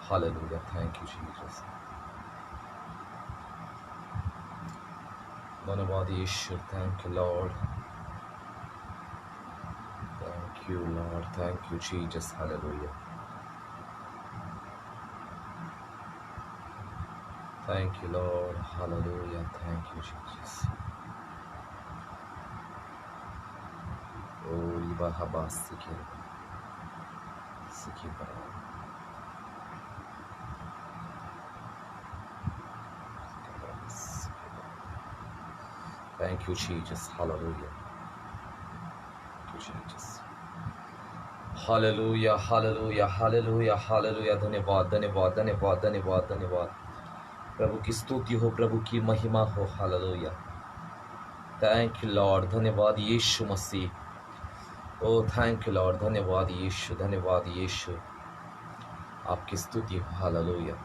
Hallelujah. Thank you, Jesus. धन्यवाद यीशु. Thank you, Lord. Thank you, Lord. Thank you, Jesus. Hallelujah. Thank you, Lord. Hallelujah. Thank you, Jesus. Oh, Iba Habas Sikir. Sikir. Thank you, Jesus. Hallelujah. Thank you, Jesus. Hallelujah, hallelujah, hallelujah, hallelujah. धन्यवाद, धन्यवाद, धन्यवाद, धन्यवाद, धन्यवाद. प्रभु की स्तुति हो, प्रभु की महिमा हो. हालेलुया. Thank you Lord. धन्यवाद यीशु मसीह. ओ थैंक यू लॉर्ड. धन्यवाद यीशु, धन्यवाद यीशु. आपकी स्तुति हो. हालेलुया.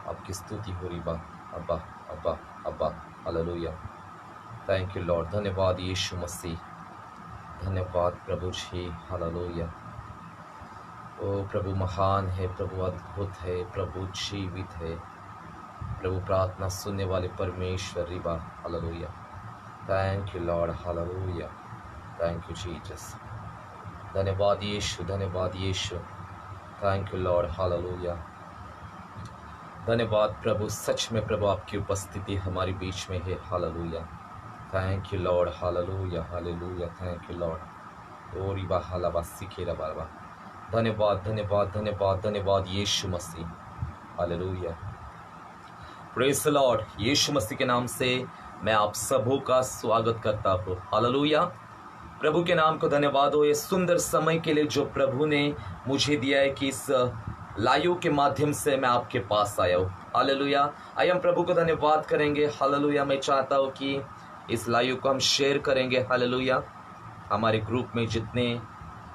आपकी स्तुति हो रिबा. अब्बा अब्बा अब्बा. हालेलुया. Thank you Lord. धन्यवाद यीशु मसीह. धन्यवाद प्रभु जी. हालेलुया. ओ प्रभु महान है, प्रभु अद्भुत है, प्रभु जीवित है, प्रभु प्रार्थना सुनने वाले परमेश्वर. रिबा. Hallelujah. Thank you Lord. Hallelujah. Thank you Jesus. धन्यवाद यीशु, धन्यवाद Yeshu. Thank you Lord. Hallelujah. धन्यवाद प्रभु. सच में प्रभु आपकी उपस्थिति हमारे बीच में है. Hallelujah. Thank you Lord. Hallelujah. Hallelujah. Thank you Lord. ओ रिबा हालाबा सिखेरा बारबा. धन्यवाद, धन्यवाद, धन्यवाद, धन्यवाद Yeshu Masih. Hallelujah. Praise the Lord. Yeshu Masih के नाम से मैं आप सबों का स्वागत करता हूँ. हालेलुया. प्रभु के नाम को धन्यवाद हो, ये सुंदर समय के लिए जो प्रभु ने मुझे दिया है कि इस लाइव के माध्यम से मैं आपके पास आया हूँ. हालेलुया. आइए हम प्रभु को धन्यवाद करेंगे. हालेलुया. मैं चाहता हूँ कि इस लाइव को हम शेयर करेंगे. हालेलुया. हमारे ग्रुप में जितने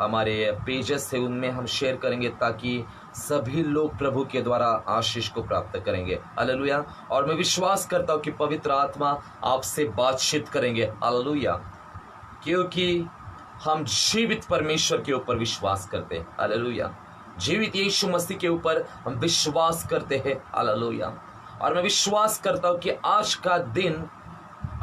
हमारे पेजेस है उनमें हम शेयर करेंगे ताकि सभी लोग प्रभु के द्वारा आशीष को प्राप्त करेंगे. हालेलुया. और मैं विश्वास करता हूँ कि पवित्र आत्मा आपसे बातचीत करेंगे. हालेलुया. क्योंकि हम जीवित परमेश्वर के ऊपर विश्वास करते हैं. हालेलुया. जीवित यीशु मसीह के ऊपर हम विश्वास करते हैं. हालेलुया. और मैं विश्वास करता हूँ कि आज का दिन,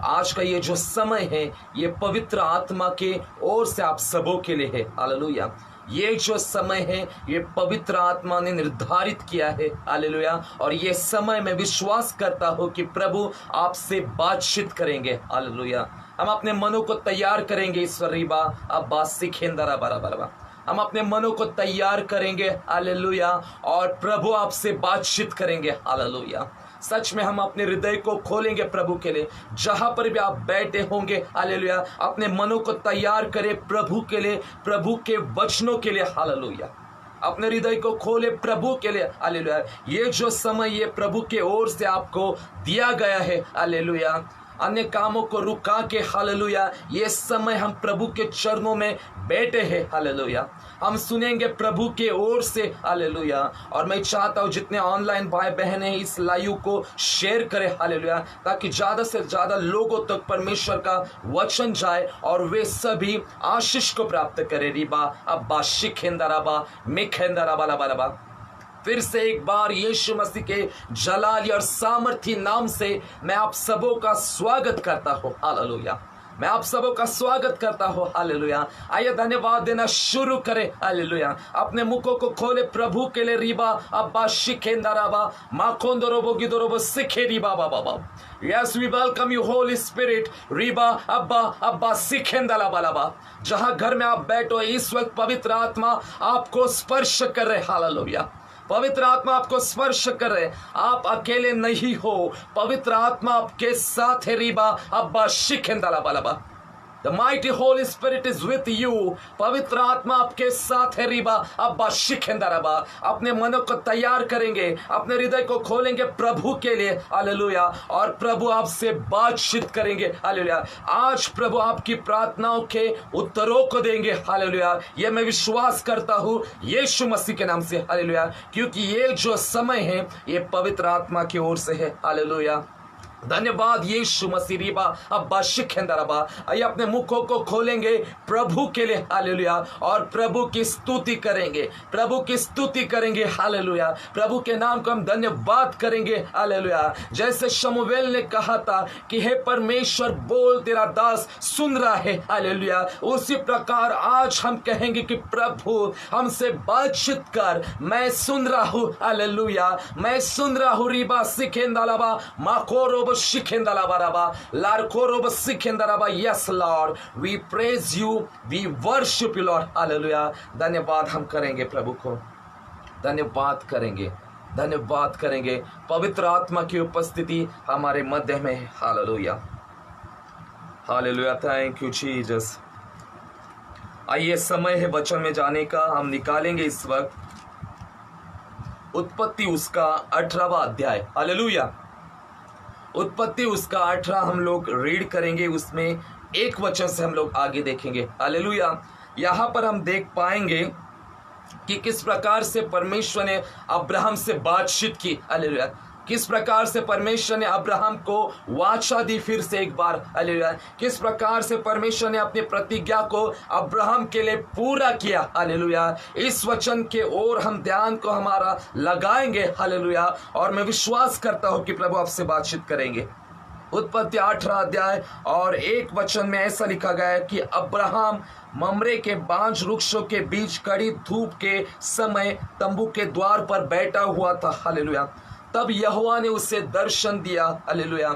आज का ये जो समय है, ये पवित्र आत्मा के ओर से आप सबों के लिए है. हालेलुया. ये जो समय है ये पवित्र आत्मा ने निर्धारित किया है. हालेलुया. और ये समय मैं विश्वास करता हूँ कि प्रभु आपसे बातचीत करेंगे. हालेलुया. हम अपने मनों को तैयार करेंगे. ईश्वरीबा अब्बा सिखेंदरा बराबर. हम अपने मनों को तैयार करेंगे. हालेलुया. और प्रभु आपसे बातचीत करेंगे. हालेलुया. सच में हम अपने हृदय को खोलेंगे प्रभु के लिए. जहां पर भी आप बैठे होंगे, हालेलुया, अपने मनों को तैयार करें प्रभु के लिए, प्रभु के वचनों के लिए. हालेलुया. अपने हृदय को खोले प्रभु के लिए. हालेलुया. ये जो समय ये प्रभु के ओर से आपको दिया गया है. हालेलुया. अन्य कामों को रुका के, हालेलुया, ये समय हम प्रभु के चरणों में बैठे हैं. हालेलुया. हम सुनेंगे प्रभु के ओर से. हालेलुया. और मैं चाहता हूँ जितने ऑनलाइन भाई बहन हैं इस लाइव को शेयर करें. हालेलुया. ताकि ज़्यादा से ज़्यादा लोगों तक परमेश्वर का वचन जाए और वे सभी आशीष को प्राप्त करें. रिबा अब्बा शिखेंदराबा मिखेंदराबा लबा. फिर से एक बार यीशु मसीह के जलाली और सामर्थी नाम से मैं आप सबों का स्वागत करता हूँ. हालेलुया. मैं आप सबों का स्वागत करता हूँ. हालेलुया. आइए धन्यवाद देना शुरू करें. हालेलुया. अपने मुखों को खोले प्रभु के लिए. रिबा अब्बा शिखेंदराबा माखोंदरोबो गिदरोबो सिखे रिबा बाबा. Yes, we welcome you, Holy Spirit. Riba अब्बा अब्बा सिखेंदलाबा. जहाँ घर में आप बैठो इस वक्त पवित्र आत्मा आपको स्पर्श कर रहे. हालेलुया. पवित्र आत्मा आपको स्पर्श कर रहे. आप अकेले नहीं हो. पवित्र आत्मा आपके साथ है. रिबा अब्बा शिखेंदलाबा. The mighty Holy Spirit is with you. पवित्र आत्मा आपके साथ है. रिबा अब्बा शिखेंदराबा. अपने मनों को तैयार करेंगे, अपने हृदय को खोलेंगे प्रभु के लिए. हालेलुया. और प्रभु आपसे बातचीत करेंगे. हालेलुया. आज प्रभु आपकी प्रार्थनाओं के उत्तरों को देंगे. हालेलुया. ये मैं विश्वास करता हूँ यीशु मसीह के नाम से. हालेलुया. क्योंकि ये जो समय है ये पवित्र आत्मा की ओर से है. हालेलुया. धन्यवाद यीशु मसीह रिबा अब्बा शिखेंदरबा। आइए अपने मुखों को खोलेंगे प्रभु के लिए, हालेलुया, और प्रभु की स्तुति करेंगे, प्रभु की स्तुति करेंगे, हालेलुया। प्रभु के नाम को हम धन्यवाद करेंगे, हालेलुया। जैसे शमूएल ने कहा था कि हे परमेश्वर बोल, तेरा दास सुन रहा है, हालेलुया, उसी प्रकार आज हम कहेंगे कि प्रभु हमसे बातचीत कर, मैं सुन रहा हूँ, हालेलुया, मैं सुन रहा हूँ। Riba सिखेंदरबा माकोरो Yes, Lord, we praise you, we worship you, Lord, hallelujah। धन्यवाद हम करेंगे प्रभु को, धन्यवाद करेंगे, धन्यवाद करेंगे। पवित्र आत्मा की उपस्थिति हमारे मध्य में है, hallelujah, hallelujah. Thank you Jesus. आइए समय है वचन में जाने का, हम निकालेंगे इस वक्त उत्पत्ति उसका 18वां अध्याय, हालेलुया। उत्पत्ति उसका 18 हम लोग रीड करेंगे, उसमें एक वचन से हम लोग आगे देखेंगे, हालेलुया। यहाँ पर हम देख पाएंगे कि किस प्रकार से परमेश्वर ने अब्राहम से बातचीत की, हालेलुया, किस प्रकार से परमेश्वर ने अब्राहम को वाचा दी फिर से एक बार, हालेलुया, किस प्रकार से परमेश्वर ने अपनी प्रतिज्ञा को अब्राहम के लिए पूरा किया, हालेलुया। इस वचन के ओर हम ध्यान को हमारा लगाएंगे, हालेलुया, और मैं विश्वास करता हूं कि प्रभु आपसे बातचीत करेंगे। उत्पत्ति 18 अध्याय और एक वचन में ऐसा लिखा गया है कि अब्राहम ममरे के बांज वृक्षों के बीच कड़ी धूप के समय तंबू के द्वार पर बैठा हुआ था, हालेलुया। तब यहोवा ने उसे दर्शन दिया, हालेलुया।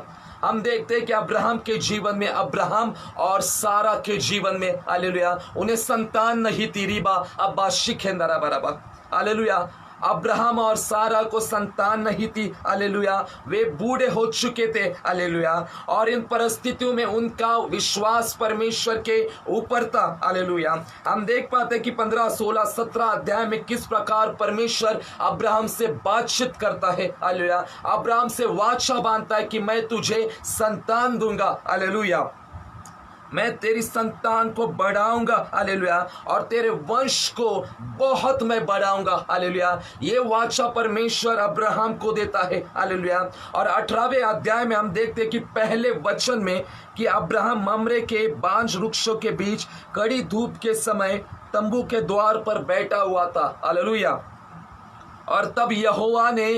हम देखते हैं कि अब्राहम के जीवन में, अब्राहम और सारा के जीवन में, हालेलुया, उन्हें संतान नहीं थी। रिबा अब्बा शिखेंदरबा, हालेलुया। अब्राहम और सारा को संतान नहीं थी, हालेलुया, वे बूढ़े हो चुके थे, हालेलुया, और इन परिस्थितियों में उनका विश्वास परमेश्वर के ऊपर था, हालेलुया। हम देख पाते हैं कि 15, 16, 17 अध्याय में किस प्रकार परमेश्वर अब्राहम से बातचीत करता है, हालेलुया। अब्राहम से वाचा बांधता है कि मैं तुझे संतान दूंगा, हालेलुया, मैं तेरी संतान को बढ़ाऊंगा, हालेलुया, और तेरे वंश को बहुत मैं बढ़ाऊंगा, हालेलुया। ये वाचा परमेश्वर अब्राहम को देता है, हालेलुया। और 18वें अध्याय में हम देखते हैं कि पहले वचन में कि अब्राहम ममरे के बांज वृक्षों के बीच कड़ी धूप के समय तंबू के द्वार पर बैठा हुआ था, हालेलुया। और तब यहोवा ने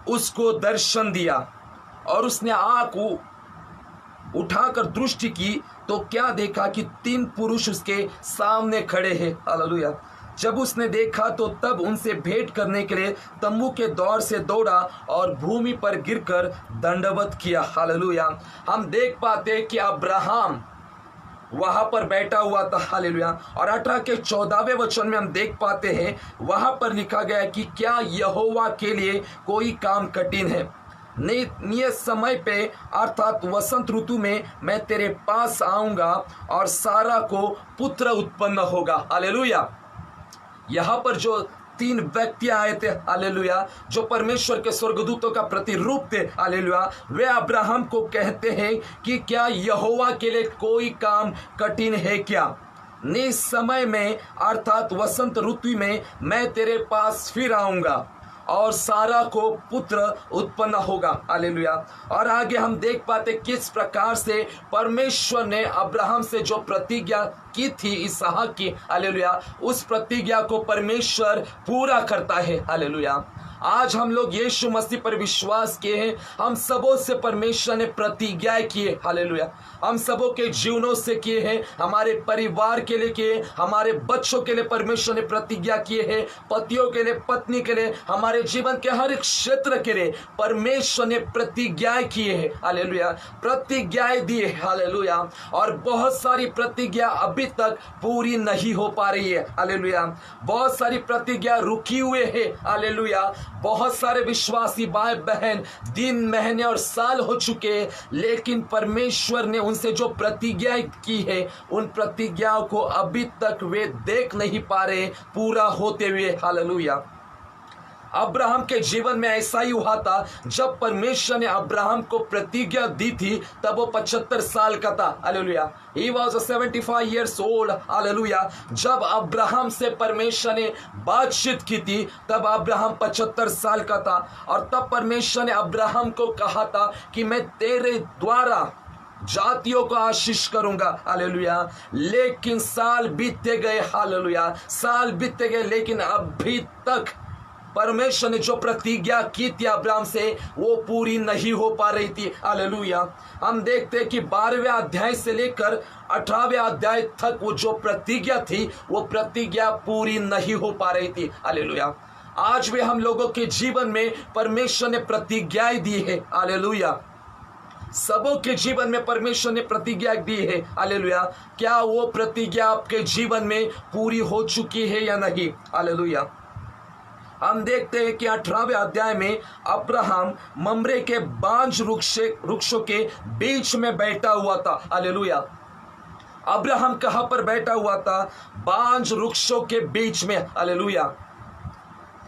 उसको दर्शन दिया और उसने आंख उठाकर दृष्टि की तो क्या देखा कि 3 पुरुष उसके सामने खड़े हैं, हालेलुया। जब उसने देखा तो तब उनसे भेंट करने के लिए तंबू के द्वार से दौड़ा और भूमि पर गिरकर दंडवत किया, हालेलुया। हम देख पाते हैं कि अब्राहम वहां पर बैठा हुआ था, हालेलुया। और 18 के 14वें वचन में हम देख पाते हैं, वहां पर लिखा गया कि क्या यहोवा के लिए कोई काम कठिन है। नियत समय पे अर्थात वसंत ऋतु में मैं तेरे पास आऊंगा और सारा को पुत्र उत्पन्न होगा, हालेलुया। यहाँ पर जो 3 व्यक्ति आए थे, हालेलुया, जो परमेश्वर के स्वर्गदूतों का प्रतिरूप थे, हालेलुया, वे अब्राहम को कहते हैं कि क्या यहोवा के लिए कोई काम कठिन है क्या। नियत समय में अर्थात वसंत ऋतु में मैं तेरे पास फिर आऊंगा और सारा को पुत्र उत्पन्न होगा, हालेलुया। और आगे हम देख पाते किस प्रकार से परमेश्वर ने अब्राहम से जो प्रतिज्ञा की थी इसहाक की, हालेलुया, उस प्रतिज्ञा को परमेश्वर पूरा करता है, हालेलुया। आज हम लोग यीशु मसीह पर विश्वास किए हैं, हम सबों से परमेश्वर ने प्रतिज्ञाएं किए, हालेलुया। हम सबों के जीवनों से किए हैं, हमारे परिवार के लिए किए, हमारे बच्चों के लिए परमेश्वर ने प्रतिज्ञा किए हैं, पतियों के लिए, पत्नी के लिए, हमारे जीवन के हर एक क्षेत्र के लिए परमेश्वर ने प्रतिज्ञाएं किए हैं, हालेलुया, प्रतिज्ञाएं दी है, हालेलुया। और बहुत सारी प्रतिज्ञा अभी तक पूरी नहीं हो पा रही है, हालेलुया। बहुत सारी प्रतिज्ञा रुकी हुए है, हालेलुया। बहुत सारे विश्वासी भाई बहन दिन, महीने और साल हो चुके हैं, लेकिन परमेश्वर ने उनसे जो प्रतिज्ञाएं की है उन प्रतिज्ञाओं को अभी तक वे देख नहीं पा रहे पूरा होते हुए, हालेलुया। अब्राहम के जीवन में ऐसा ही हुआ था। जब परमेश्वर ने अब्राहम को प्रतिज्ञा दी थी तब वो 75 साल का था। Hallelujah. He was 75 years old। Hallelujah. जब अब्राहम से परमेश्वर ने बातचीत की थी तब अब्राहम 75 साल का था, और तब परमेश्वर ने अब्राहम को कहा था कि मैं तेरे द्वारा जातियों को आशीष करूंगा। हालेलुया। लेकिन साल बीतते गए। हालेलुया। साल बीतते गए, लेकिन अभी तक परमेश्वर ने जो प्रतिज्ञा की थी अब्राहम से वो पूरी नहीं हो पा रही थी। हालेलुया। हम देखते हैं कि 12वें अध्याय से लेकर 18वें अध्याय तक वो जो प्रतिज्ञा थी वो प्रतिज्ञा पूरी नहीं हो पा रही थी। हालेलुया। आज भी हम लोगों के जीवन में परमेश्वर ने प्रतिज्ञाएं दी है। हालेलुया। सबों के जीवन में परमेश्वर ने प्रतिज्ञा दी है। हालेलुया। क्या वो प्रतिज्ञा आपके जीवन में पूरी हो चुकी है या नहीं? हालेलुया। हम देखते हैं कि 18वें अध्याय में अब्राहम ममरे के बांज वृक्षों के बीच में बैठा हुआ था। हालेलुया। अब्राहम कहां पर बैठा हुआ था? बांज वृक्षों के बीच में। हालेलुया।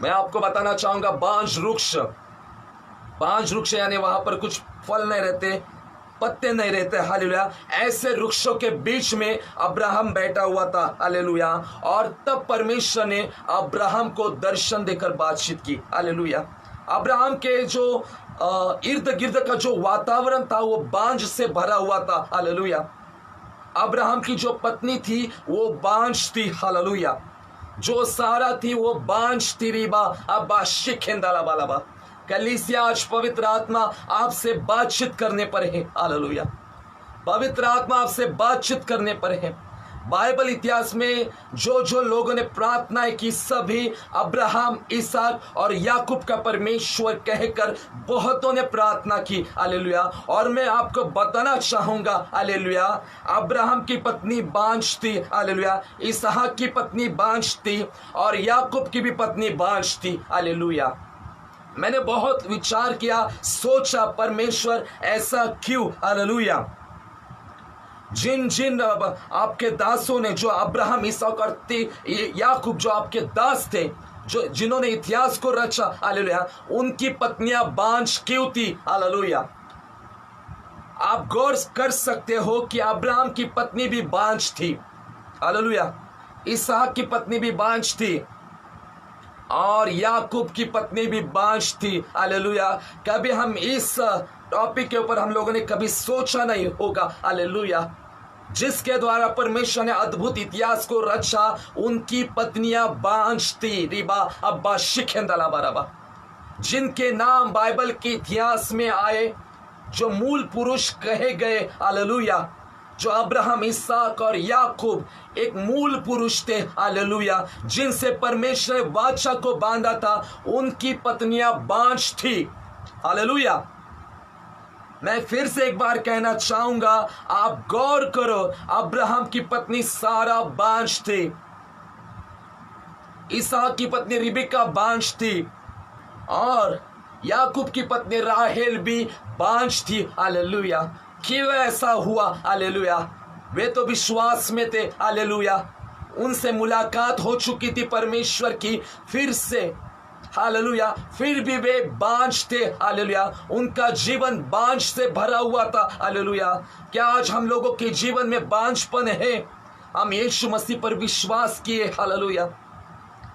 मैं आपको बताना चाहूंगा, बांज वृक्ष यानी वहां पर कुछ फल नहीं रहते, पत्ते नहीं रहते। हालेलुया। ऐसे वृक्षों के बीच में अब्राहम बैठा हुआ था। हालेलुया। और तब परमेश्वर ने अब्राहम को दर्शन देकर बातचीत की। हालेलुया। अब्राहम के जो इर्द गिर्द का जो वातावरण था वो बांझ से भरा हुआ था। हालेलुया। अब्राहम की जो पत्नी थी वो बांझ थी। हालेलुया। जो सारा थी वो बांझ थी। रिबा अब्बा शिखेंदाला बालाबा। कलीसिया, आज पवित्र आत्मा आपसे बातचीत करने पर है। हालेलुया। पवित्र आत्मा आपसे बातचीत करने पर है। बाइबल इतिहास में जो लोगों ने प्रार्थनाएं की, सभी अब्राहम, इसहाक और याकूब का परमेश्वर कहकर बहुतों ने प्रार्थना की। हालेलुया। और मैं आपको बताना चाहूंगा, हालेलुया, अब्राहम की पत्नी बांझ थी। हालेलुया। इसहाक की पत्नी बांझ थी और याकूब की भी पत्नी बांझ थी। हालेलुया। मैंने बहुत विचार किया, सोचा परमेश्वर ऐसा क्यों? हालेलुया। जिन आपके दासों ने, जो अब्राहम, इसहाक और याकूब, जो आपके दास थे, जो जिन्होंने इतिहास को रचा, हालेलुया, उनकी पत्नियां बांझ क्यों थी? हालेलुया। आप गौर कर सकते हो कि अब्राहम की पत्नी भी बांझ थी। हालेलुया। इसहाक की पत्नी भी बांझ थी और याकूब की पत्नी भी बांझ थी। हालेलुया। कभी हम इस टॉपिक के ऊपर हम लोगों ने कभी सोचा नहीं होगा। हालेलुया। जिसके द्वारा परमेश्वर ने अद्भुत इतिहास को रचा, उनकी पत्नियां बांझ थी। रिबा अब्बा शिखेंदला बराबा। जिनके नाम बाइबल के इतिहास में आए, जो मूल पुरुष कहे गए। हालेलुया। जो अब्राहम, इसहाक और याकूब एक मूल पुरुष थे। हालेलुया। जिनसे परमेश्वर ने वाचा को बांधा था, उनकी पत्नियां बांझ थी। हालेलुया। मैं फिर से एक बार कहना चाहूंगा, आप गौर करो, अब्राहम की पत्नी सारा बांझ थी, इसहाक की पत्नी रिबेका बांझ थी और याकूब की पत्नी राहेल भी बांझ थी। हालेलुया। क्यों ऐसा हुआ? हालेलुया। वे तो विश्वास में थे। हालेलुया। उनसे मुलाकात हो चुकी थी परमेश्वर की फिर से। हालेलुया। फिर भी वे बांझ थे। हालेलुया। उनका जीवन बांझ से भरा हुआ था। हालेलुया। क्या आज हम लोगों के जीवन में बांझपन है? हम यीशु मसीह पर विश्वास किए। हालेलुया।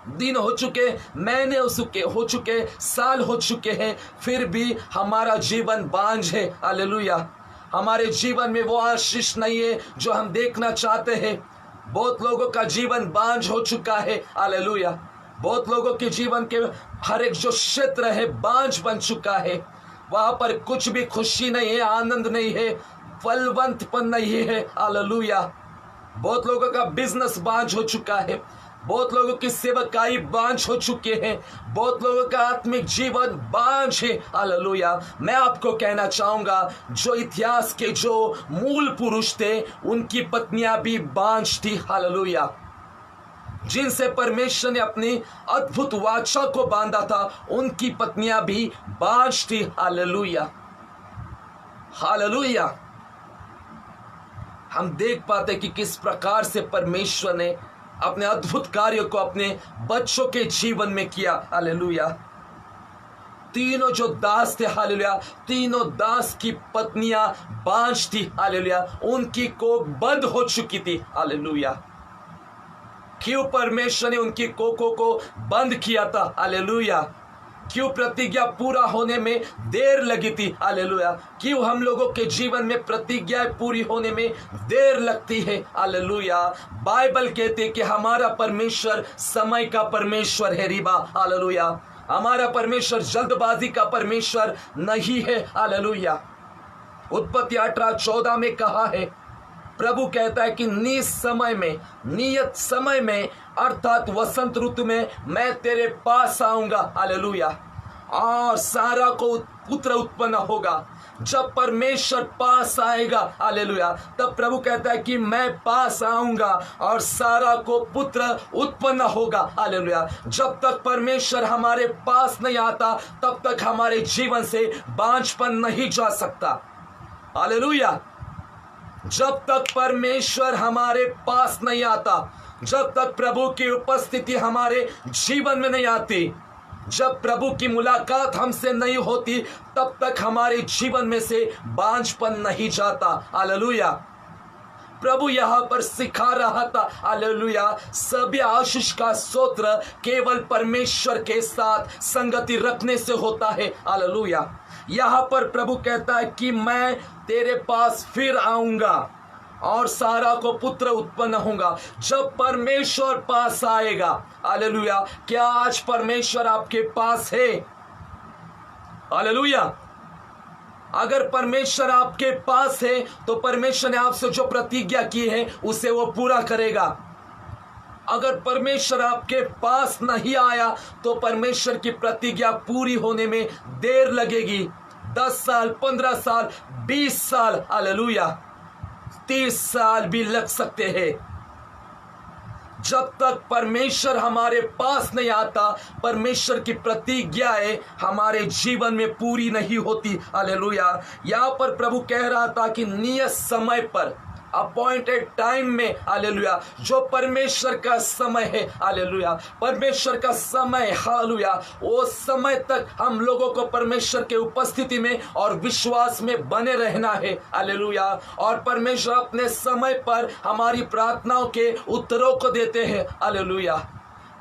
दिन हो चुके, महीने हो चुके, साल हो चुके हैं, फिर भी हमारा जीवन बांझ है। हालेलुया। हमारे जीवन में वो आशीष नहीं है जो हम देखना चाहते हैं। बहुत लोगों का जीवन बांझ हो चुका है। हालेलुया। बहुत लोगों के जीवन के हर एक जो क्षेत्र है बांझ बन चुका है। वहां पर कुछ भी खुशी नहीं है, आनंद नहीं है, फलवंतपन नहीं है। हालेलुया। बहुत लोगों का बिजनेस बांझ हो चुका है। बहुत लोगों की सेवकाई बांझ हो चुके हैं। बहुत लोगों का आत्मिक जीवन बांझ है। हालेलुया। मैं आपको कहना चाहूंगा, जो इतिहास के जो मूल पुरुष थे, उनकी पत्नियां भी बांझ थी। हालेलुया। जिनसे परमेश्वर ने अपनी अद्भुत वाचा को बांधा था, उनकी पत्नियां भी बांझ थी। हालेलुया। हालेलुया। हम देख पाते कि किस प्रकार से परमेश्वर ने अपने अद्भुत कार्य को अपने बच्चों के जीवन में किया। हालेलुया। तीनों जो दास थे हालेलुया, तीनों दास की पत्नियां बांझ थी हालेलुया, उनकी कोख बंद हो चुकी थी हालेलुया। क्यों परमेश्वर ने उनकी कोखों को बंद किया था हालेलुया? क्यों प्रतिज्ञा पूरा होने में देर लगी थी हालेलुया? क्यों हम लोगों के जीवन में प्रतिज्ञाएं पूरी होने में देर लगती है हालेलुया? बाइबल कहती है कि हमारा परमेश्वर समय का परमेश्वर है रिबा हालेलुया। हमारा परमेश्वर जल्दबाजी का परमेश्वर नहीं है हालेलुया। उत्पत्ति 18:14 में कहा है, प्रभु कहता है कि नियत समय में अर्थात वसंत ऋतु में मैं तेरे पास आऊंगा हालेलुया, और सारा को पुत्र उत्पन्न होगा। जब परमेश्वर पास आएगा हालेलुया, तब प्रभु कहता है कि मैं पास आऊंगा और सारा को पुत्र उत्पन्न होगा हालेलुया। जब तक परमेश्वर हमारे पास नहीं आता तब तक हमारे जीवन से बांझपन नहीं जा सकता हालेलुया। जब तक परमेश्वर हमारे पास नहीं आता, जब तक प्रभु की उपस्थिति हमारे जीवन में नहीं आती, जब प्रभु की मुलाकात हमसे नहीं होती, तब तक हमारे जीवन में से बांझपन नहीं जाता हालेलुया। प्रभु यहाँ पर सिखा रहा था हालेलुया, सभी आशीष का स्तोत्र केवल परमेश्वर के साथ संगति रखने से होता है हालेलुया। यहाँ पर प्रभु कहता है कि मैं तेरे पास फिर आऊंगा और सारा को पुत्र उत्पन्न होगा। जब परमेश्वर पास आएगा हालेलुया। क्या आज परमेश्वर आपके पास है हालेलुया? अगर परमेश्वर आपके पास है तो परमेश्वर ने आपसे जो प्रतिज्ञा की है उसे वो पूरा करेगा। अगर परमेश्वर आपके पास नहीं आया तो परमेश्वर की प्रतिज्ञा पूरी होने में देर लगेगी। 10 साल, 15 साल, 20 साल हालेलुया, 30 साल भी लग सकते हैं। जब तक परमेश्वर हमारे पास नहीं आता, परमेश्वर की प्रतिज्ञाएं हमारे जीवन में पूरी नहीं होती हालेलुया। यहाँ पर प्रभु कह रहा था कि नियत समय पर, अपॉइंटेड टाइम में हालेलुया, जो परमेश्वर का समय है हालेलुया, परमेश्वर का समय हालेलुया, वो समय तक हम लोगों को परमेश्वर के उपस्थिति में और विश्वास में बने रहना है हालेलुया। और परमेश्वर अपने समय पर हमारी प्रार्थनाओं के उत्तरों को देते हैं हालेलुया।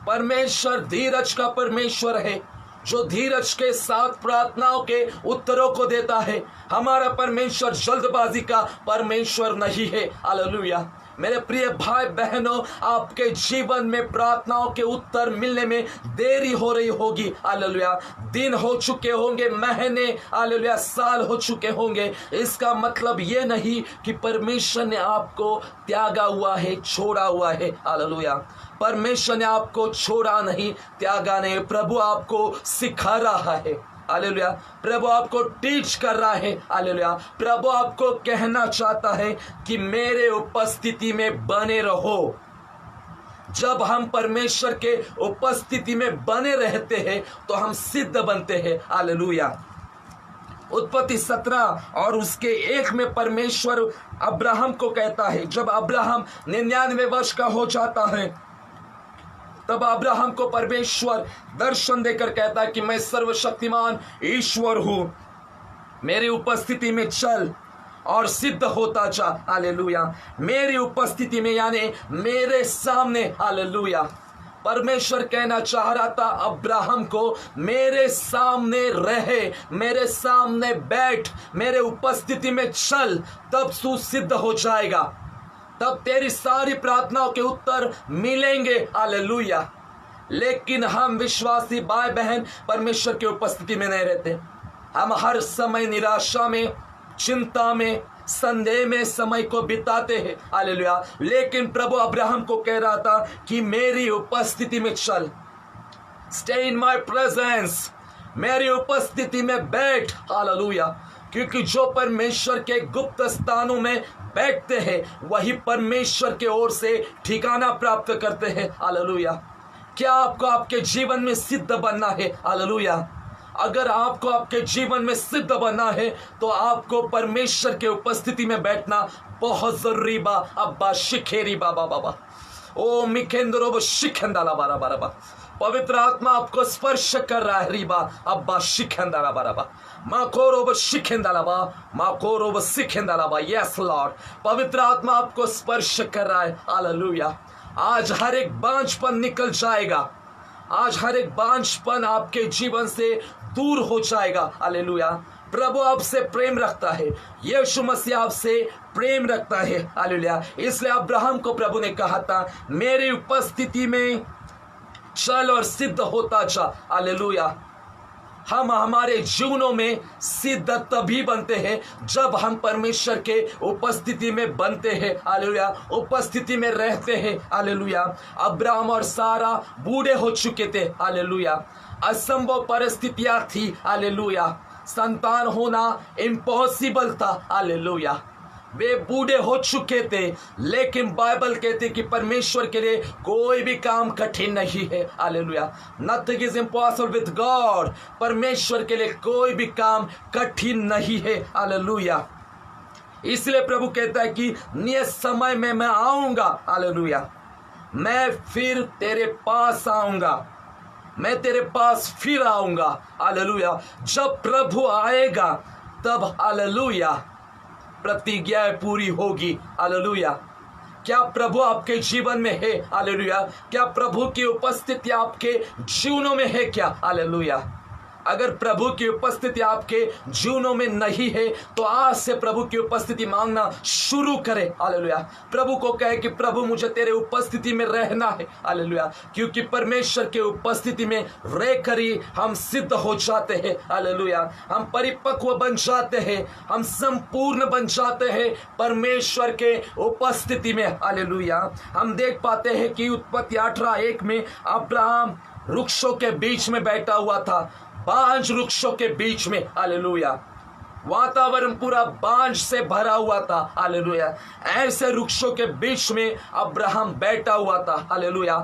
परमेश्वर धीरज का परमेश्वर है, जो धीरज के साथ प्रार्थनाओं के उत्तरों को देता है। हमारा परमेश्वर जल्दबाजी का परमेश्वर नहीं है हालेलुया। मेरे प्रिय भाई बहनों, आपके जीवन में प्रार्थनाओं के उत्तर मिलने में देरी हो रही होगी हालेलुया। दिन हो चुके होंगे, महीने हालेलुया, साल हो चुके होंगे। इसका मतलब ये नहीं कि परमेश्वर ने आपको त्यागा हुआ है, छोड़ा हुआ है हालेलुया। परमेश्वर ने आपको छोड़ा नहीं, त्यागा नहीं। प्रभु आपको सिखा रहा है हालेलुया। प्रभु आपको टीच कर रहा है हालेलुया। प्रभु आपको कहना चाहता है कि मेरे उपस्थिति में बने रहो। जब हम परमेश्वर के उपस्थिति में बने रहते हैं तो हम सिद्ध बनते हैं हालेलुया। उत्पत्ति 17 और उसके 1 में परमेश्वर अब्राहम को कहता है, जब अब्राहम 99 वर्ष का हो जाता है तब अब्राहम को परमेश्वर दर्शन देकर कहता है कि मैं सर्वशक्तिमान ईश्वर हूं, मेरी उपस्थिति में चल और सिद्ध होता जा हालेलुया। मेरी उपस्थिति में यानी मेरे सामने हालेलुया। परमेश्वर कहना चाह रहा था अब्राहम को, मेरे सामने रहे, मेरे सामने बैठ, मेरे उपस्थिति में चल, तब तू सिद्ध हो जाएगा, तब तेरी सारी प्रार्थनाओं के उत्तर मिलेंगे हालेलुया। लेकिन हम विश्वासी भाई बहन परमेश्वर की उपस्थिति में नहीं रहते। हम हर समय निराशा में, चिंता में, संदेह में समय को बिताते हैं हालेलुया। लेकिन प्रभु अब्राहम को कह रहा था कि मेरी उपस्थिति में चल, स्टे इन माय प्रेजेंस, मेरी उपस्थिति में बैठ हालेलुया। क्योंकि जो परमेश्वर के गुप्त स्थानों में बैठते हैं वही परमेश्वर के ओर से ठिकाना प्राप्त करते हैं हालेलुया। क्या आपको आपके जीवन में सिद्ध बनना है हालेलुया? अगर आपको आपके जीवन में सिद्ध बनना है तो आपको परमेश्वर के उपस्थिति में बैठना बहुत जरूरी बा। अब्बा शिखेरी बाबा बाबा ओ मिखेंद्रो शिखेंदाला बारा बारा बा पवित्र आत्मा आपको स्पर्श कर रहा है रिबा अब्बा शिखेंदारा बराबा माकोरोब शिखेंदालाबा माकोरोब शिखेंदालाबा। यस लॉर्ड, पवित्र आत्मा आपको स्पर्श कर रहा है। हालेलुया। आज हर एक बांझपन निकल जाएगा, आज हर एक बांझपन आपके जीवन से दूर हो जाएगा। हालेलुया। प्रभु आपसे प्रेम रखता है, यीशु मसीह आपसे प्रेम रखता है। हालेलुया। इसलिए अब्राहम को प्रभु ने कहा था, मेरी उपस्थिति में चल और सिद्ध होता जा। हालेलुया। हम हमारे जीवनों में सिद्ध तभी बनते हैं जब हम परमेश्वर के उपस्थिति में बनते हैं। हालेलुया। उपस्थिति में रहते हैं। हालेलुया। अब्राहम और सारा बूढ़े हो चुके थे। हालेलुया। असंभव परिस्थितियां थी। हालेलुया। संतान होना इम्पॉसिबल था। हालेलुया। वे बूढ़े हो चुके थे, लेकिन बाइबल कहते कि परमेश्वर के लिए कोई भी काम कठिन नहीं है। Hallelujah. Nothing is impossible with God. परमेश्वर के लिए कोई भी काम कठिन नहीं है। हालेलुया। इसलिए प्रभु कहता है कि नियत समय में मैं आऊंगा। हालेलुया। मैं फिर तेरे पास आऊंगा, मैं तेरे पास फिर आऊंगा। हालेलुया। जब प्रभु आएगा तब हालेलुया प्रतिज्ञा पूरी होगी। हालेलुया। क्या प्रभु आपके जीवन में है? हालेलुया। क्या प्रभु की उपस्थिति आपके जीवनों में है क्या? हालेलुया। अगर प्रभु की उपस्थिति आपके जीवनों में नहीं है तो आज से प्रभु की उपस्थिति मांगना शुरू करें। हालेलुया। प्रभु को कहे कि प्रभु मुझे तेरे उपस्थिति में रहना है। हालेलुया। क्योंकि परमेश्वर के उपस्थिति में रहकर ही हम सिद्ध हो जाते हैं। हालेलुया। हम परिपक्व बन जाते हैं, हम संपूर्ण बन जाते हैं परमेश्वर के उपस्थिति में। हालेलुया। हम देख पाते हैं कि उत्पत्ति 18:1 में अब्राहम वृक्षों के बीच में बैठा हुआ था, बांझ वृक्षों के बीच में। हालेलुया। वातावरण पूरा बांझ से भरा हुआ था। हालेलुया। ऐसे वृक्षों के बीच में अब्राहम बैठा हुआ था। हालेलुया।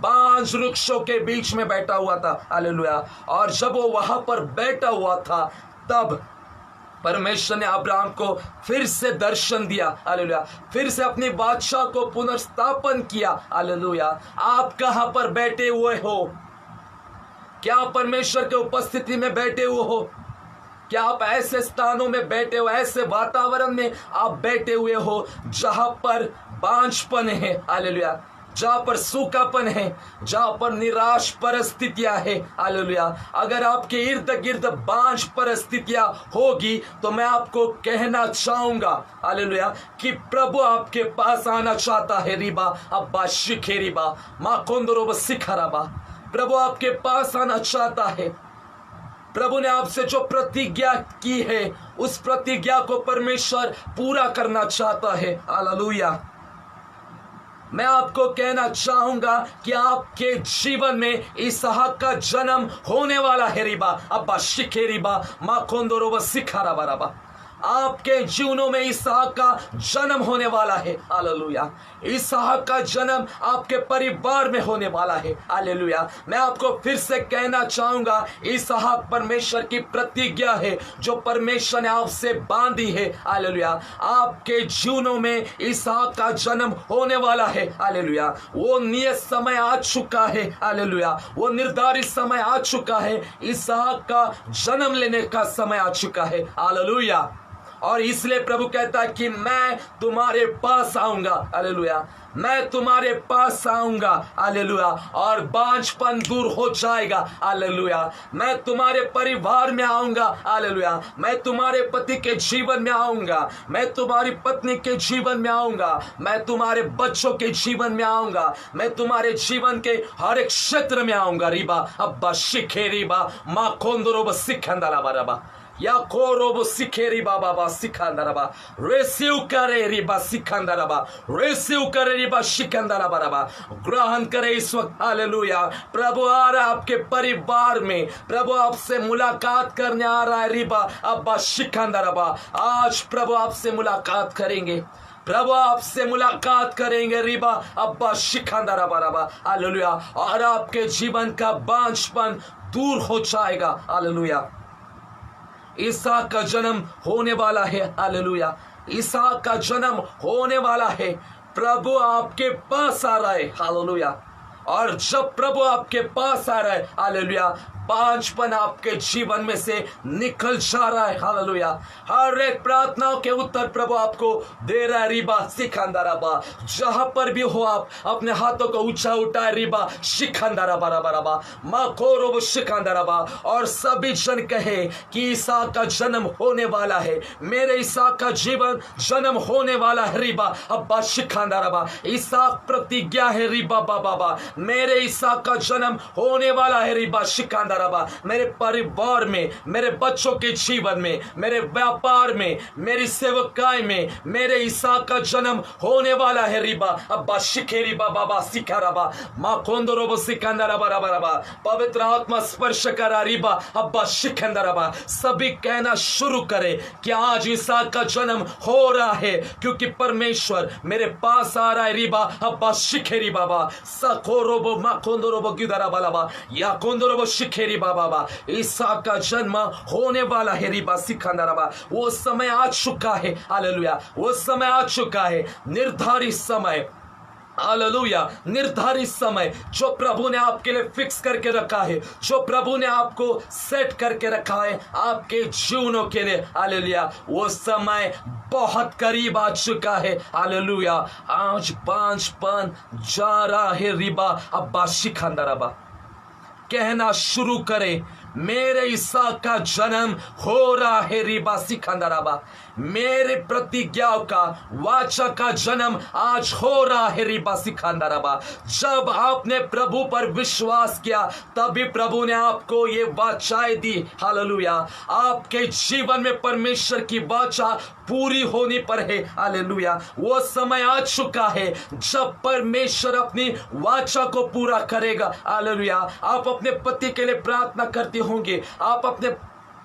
बांझ वृक्षों के बीच में बैठा हुआ था। हालेलुया। और जब वो वहां पर बैठा हुआ था तब परमेश्वर ने अब्राहम को फिर से दर्शन दिया। हालेलुया। फिर से अपनी बादशाह को पुनर्स्थापन किया। हालेलुया। आप कहां पर बैठे हुए हो? क्या आप परमेश्वर के उपस्थिति में बैठे हुए हो? क्या आप ऐसे स्थानों में बैठे हो, ऐसे वातावरण में आप बैठे हुए हो जहां पर बांझपन है? हालेलुया। जहां पर सूखापन है, जहां पर निराश परिस्थितियां है। हालेलुया। अगर आपके इर्द गिर्द बांझ परिस्थितियां होगी तो मैं आपको कहना चाहूंगा हालेलुया कि प्रभु आपके पास आना चाहता है। रिबा अब्बा शिखे रिबा माँ कोंदरो सिखराबा। प्रभु आपके पास आना चाहता है। प्रभु ने आपसे जो प्रतिज्ञा की है उस प्रतिज्ञा को परमेश्वर पूरा करना चाहता है। हालेलुया। मैं आपको कहना चाहूंगा कि आपके जीवन में इसहाक का जन्म होने वाला है। रिबा अब्बा शिखे रिबा माँ कोंदरो सिखारा राबा। आपके जीवनों में इसहाक का जन्म होने वाला है। हालेलुया। इसहाक का जन्म आपके परिवार में होने वाला है। हालेलुया। मैं आपको फिर से कहना चाहूंगा, इसहाक परमेश्वर की प्रतिज्ञा है जो परमेश्वर ने आपसे बांधी है। हालेलुया। आपके जीवनों में इसहाक का जन्म होने वाला है। हालेलुया। वो नियत समय आ चुका है। हालेलुया। वो निर्धारित समय आ चुका है। इसहाक का जन्म लेने का समय आ चुका है। हालेलुया। और इसलिए प्रभु कहता है कि मैं तुम्हारे पास आऊंगा। हालेलुया। मैं तुम्हारे पास आऊंगा। हालेलुया। और बांझपन दूर हो जाएगा। हालेलुया। मैं तुम्हारे परिवार में आऊंगा। हालेलुया। मैं तुम्हारे पति के जीवन में आऊंगा। मैं तुम्हारी पत्नी के जीवन में आऊंगा। मैं तुम्हारे बच्चों के जीवन में आऊंगा। मैं तुम्हारे जीवन के हर एक क्षेत्र में आऊंगा। रिबा अब्बा शिखे रिबा माँ कोंदरो सिखंदला बराबा या कोरोब सिखेरी बाबा सिखंदरबा रिसीव करे रिबा सिखंदरबा रिसीव करे रिबा सिखंदरबा रबा ग्रहण करे इस वक्त। हालेलुया। प्रभु आ रहा है आपके परिवार में। प्रभु आपसे मुलाकात करने आ रहा है। रिबा अब्बा सिखंदरबा। आज प्रभु आपसे मुलाकात करेंगे। प्रभु आपसे मुलाकात करेंगे। रिबा अब्बा सिखंदरबा रबा। हालेलुया। और आपके जीवन का बांझपन दूर हो जाएगा। हालेलुया। इसहाक का जन्म होने वाला है। हालेलुया। इसहाक का जन्म होने वाला है। प्रभु आपके पास आ रहा है। हालेलुया। और जब प्रभु आपके पास आ रहा है, हालेलुया, बांझपन आपके जीवन में से निकल जा रहा है, हालेलुया। हर एक प्रार्थनाओं के उत्तर प्रभु आपको दे रहा है। रिबा सिखंदरबा, जहां पर भी हो आप अपने हाथों को ऊंचा उठाए। रिबा शिखंदरबा रबा माकोरोब शिखंदरबा, और सभी जन कहे कि इसहाक का जन्म होने वाला है, मेरे इसहाक का जीवन जन्म होने वाला है। रिबा अब्बा शिखंदरबा, इसहाक प्रतिज्ञा है। रिबा बाबा, मेरे इसहाक का जन्म होने वाला है। रिबा शिखंदरबा, मेरे परिवार में, मेरे बच्चों के जीवन में, मेरे व्यापार में, मेरी सेवकाई में मेरे इसहाक का जन्म होने वाला है। रिबा अब्बा शिखेरी बाबा सिखारबा मां कोंदरोब सिकंदरबा रबा, पवित्र आत्मा स्पर्श करा। रिबा अब्बा शिखंदरबा, सभी कहना शुरू करे कि आज इसहाक का जन्म हो रहा है, क्योंकि परमेश्वर मेरे पास आ रहा है। रिबा अब्बा शिखेरी बाबा सकोरोबो मां कोंदरोब गिदरबा लबा या कोंदरोब शिखेरी बाबा, इसहाक का जन्म होने वाला है। रिबा सिकंदरबा, वो समय आ चुका है, हालेलुया, वो समय आ चुका है, निर्धारित समय, हालेलुया, निर्धारित समय जो प्रभु ने आपके लिए फिक्स करके रखा है, जो प्रभु ने आपको सेट करके रखा है आपके जीवनों के लिए, हालेलुया, वो समय बहुत करीब आ चुका है। हालेलुया, आज बांझपन जा रहा है। रिबा अब्बा शिखंदरबा, कहना शुरू करें, मेरे इसहाक का जन्म हो रहा है। रिबा सिकंदरबा, मेरे प्रतिज्ञाओं का, वाचा का जन्म आज हो रहा है। रिबा सिकंदरबा, जब आपने प्रभु पर विश्वास किया तभी प्रभु ने आपको ये वाचाएं दी। हालेलुया, आपके जीवन में परमेश्वर की वाचा पूरी होनी पर है। हालेलुया, वो समय आ चुका है जब परमेश्वर अपनी वाचा को पूरा करेगा। हालेलुया, आप अपने पति के लिए प्रार्थना करते होंगे, आप अपने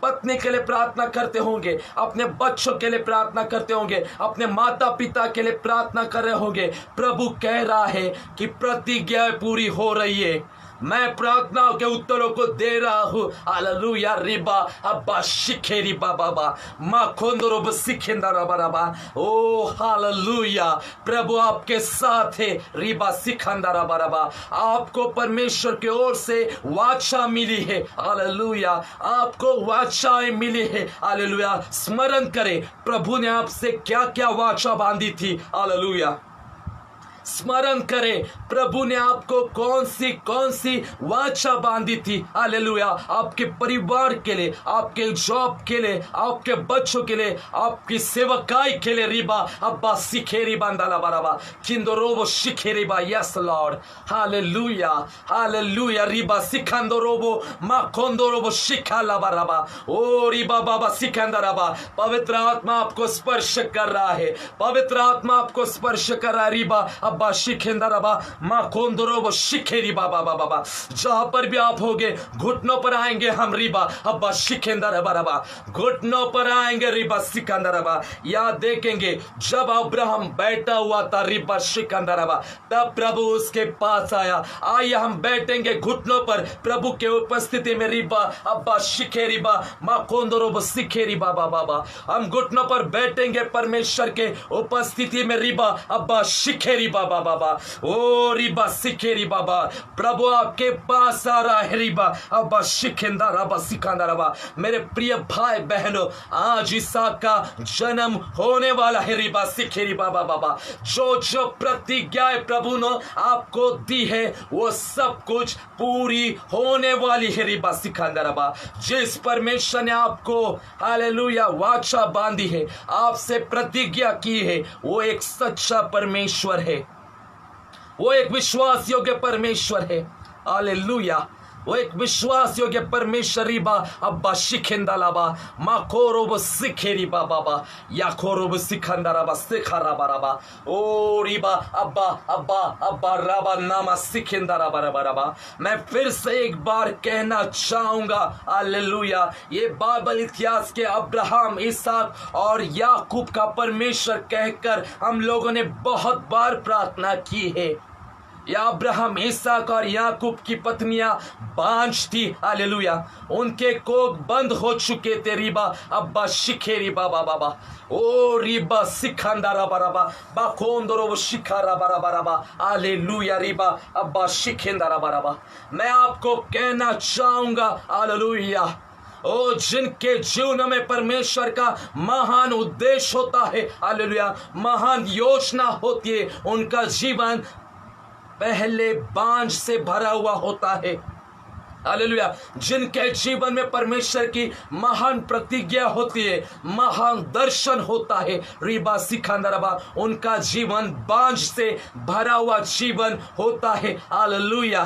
पत्नी के लिए प्रार्थना करते होंगे, अपने बच्चों के लिए प्रार्थना करते होंगे, अपने माता पिता के लिए प्रार्थना कर रहे होंगे। प्रभु कह रहा है कि प्रतिज्ञा पूरी हो रही है, मैं प्रार्थनाओं के उत्तरों को दे रहा हूं। हालेलुया, रिबा अब्बा शिखेरी बाबा मां खोंदरोब सिखेंदरबा, ओ हालेलुया, प्रभु आपके साथ है। रिबा सिखंदरबा, आपको परमेश्वर की ओर से वाचा मिली है। हालेलुया, आपको वाचाएं मिली है। हालेलुया, स्मरण करें प्रभु ने आपसे क्या क्या वाचा बांधी थी। हालेलुया, स्मरण करें प्रभु ने आपको कौन सी वाचा बांधी थी। हालेलुया, आपके परिवार के लिए, आपके जॉब के लिए, आपके बच्चों के लिए, आपकी सेवकाई के लिए। रिबा अब्बा सिखेरी बांदाला बराबा किंदोरोबो शिखेरी बा, यस लॉर्ड, हालेलुया, हालेलुया, रिबा सिखंदोरोबो मा कोंदोरोबो शिखाला बराबा, ओ रिबा बाबा सिकंदरबा, पवित्र आत्मा आपको स्पर्श कर रहा है, पवित्र आत्मा आपको स्पर्श कर रहा है। रिबा अब्बा शिखेंदरबा मां कोंदरोबो शिखेरी बाबा बाबा, जहां पर भी आप होगे घुटनों पर आएंगे हम। रिबा अब्बा शिखेंदरबा, घुटनों पर आएंगे। रिबा सिकंदरबा, याद देखेंगे जब अब्राहम बैठा हुआ था, रिबा शिकंदरबा, तब प्रभु उसके पास आया। आइए हम बैठेंगे घुटनों पर प्रभु के उपस्थिति में। रिबा अब्बा शिखेरी बा मां कोंदरोबो शिखेरी बाबा बाबा, हम घुटनों पर बैठेंगे परमेश्वर के उपस्थिति में। रिबा अब्बा शिखेरी बाबा बाबा, ओ रिबा सिखेरी बाबा, प्रभु आपके पास आ रहा है। रिबा अब्बा शिखेंदरबा सिकंदरबा, मेरे प्रिय भाई बहनों, आज इसहाक का जन्म होने वाला है। रिबा सिखेरी बाबा बाबा, जो जो प्रतिज्ञाएं प्रभु ने आपको दी है वो सब कुछ पूरी होने वाली है। रिबा सिकंदरबा, जिस परमेश्वर ने आपको हालेलुया वाचा बांधी है, आपसे प्रतिज्ञा की है, वो एक सच्चा परमेश्वर है, वो एक विश्वास योग्य परमेश्वर है। हालेलुया, वो एक विश्वास योग्य परमेश्वर। रिबा अब्बा शिखेंदलाबा मां कोरोब सिखेरी बाबा या कोरोब सिखंदरबा सिखराबा रबा, ओ रिबा अब्बा अब्बा अब्बा रबा नामा सिखेंदरबा रबा रबा। मैं फिर से एक बार कहना चाहूंगा, हालेलुया, ये बाइबल इतिहास के अब्राहम, इसहाक और याकूब का परमेश्वर कहकर हम लोगों ने बहुत बार प्रार्थना की है। या अब्राहम, इसहाक और याकूब की पत्नियां बांझ थी, हालेलुया। उनके कोख बंद हो चुके थे। रिबा अब्बा शिखे रिबा बाबा बा ओ रिबा सिखांदारा बराबा बाकोंदरो शिखारा बराबा हालेलुया। रिबा अब्बा शिखेंदारा बराबा। मैं आपको कहना चाहूंगा हालेलुया, ओ जिनके जीवन में परमेश्वर का महान उद्देश्य होता है, हालेलुया, महान योजना होती है, उनका जीवन पहले बांझ से भरा हुआ होता है, हालेलुया। जिनके जीवन में परमेश्वर की महान प्रतिज्ञा होती है, महान दर्शन होता है, रिबा सिखांदरबा, उनका जीवन बांझ से भरा हुआ जीवन होता है, हालेलुया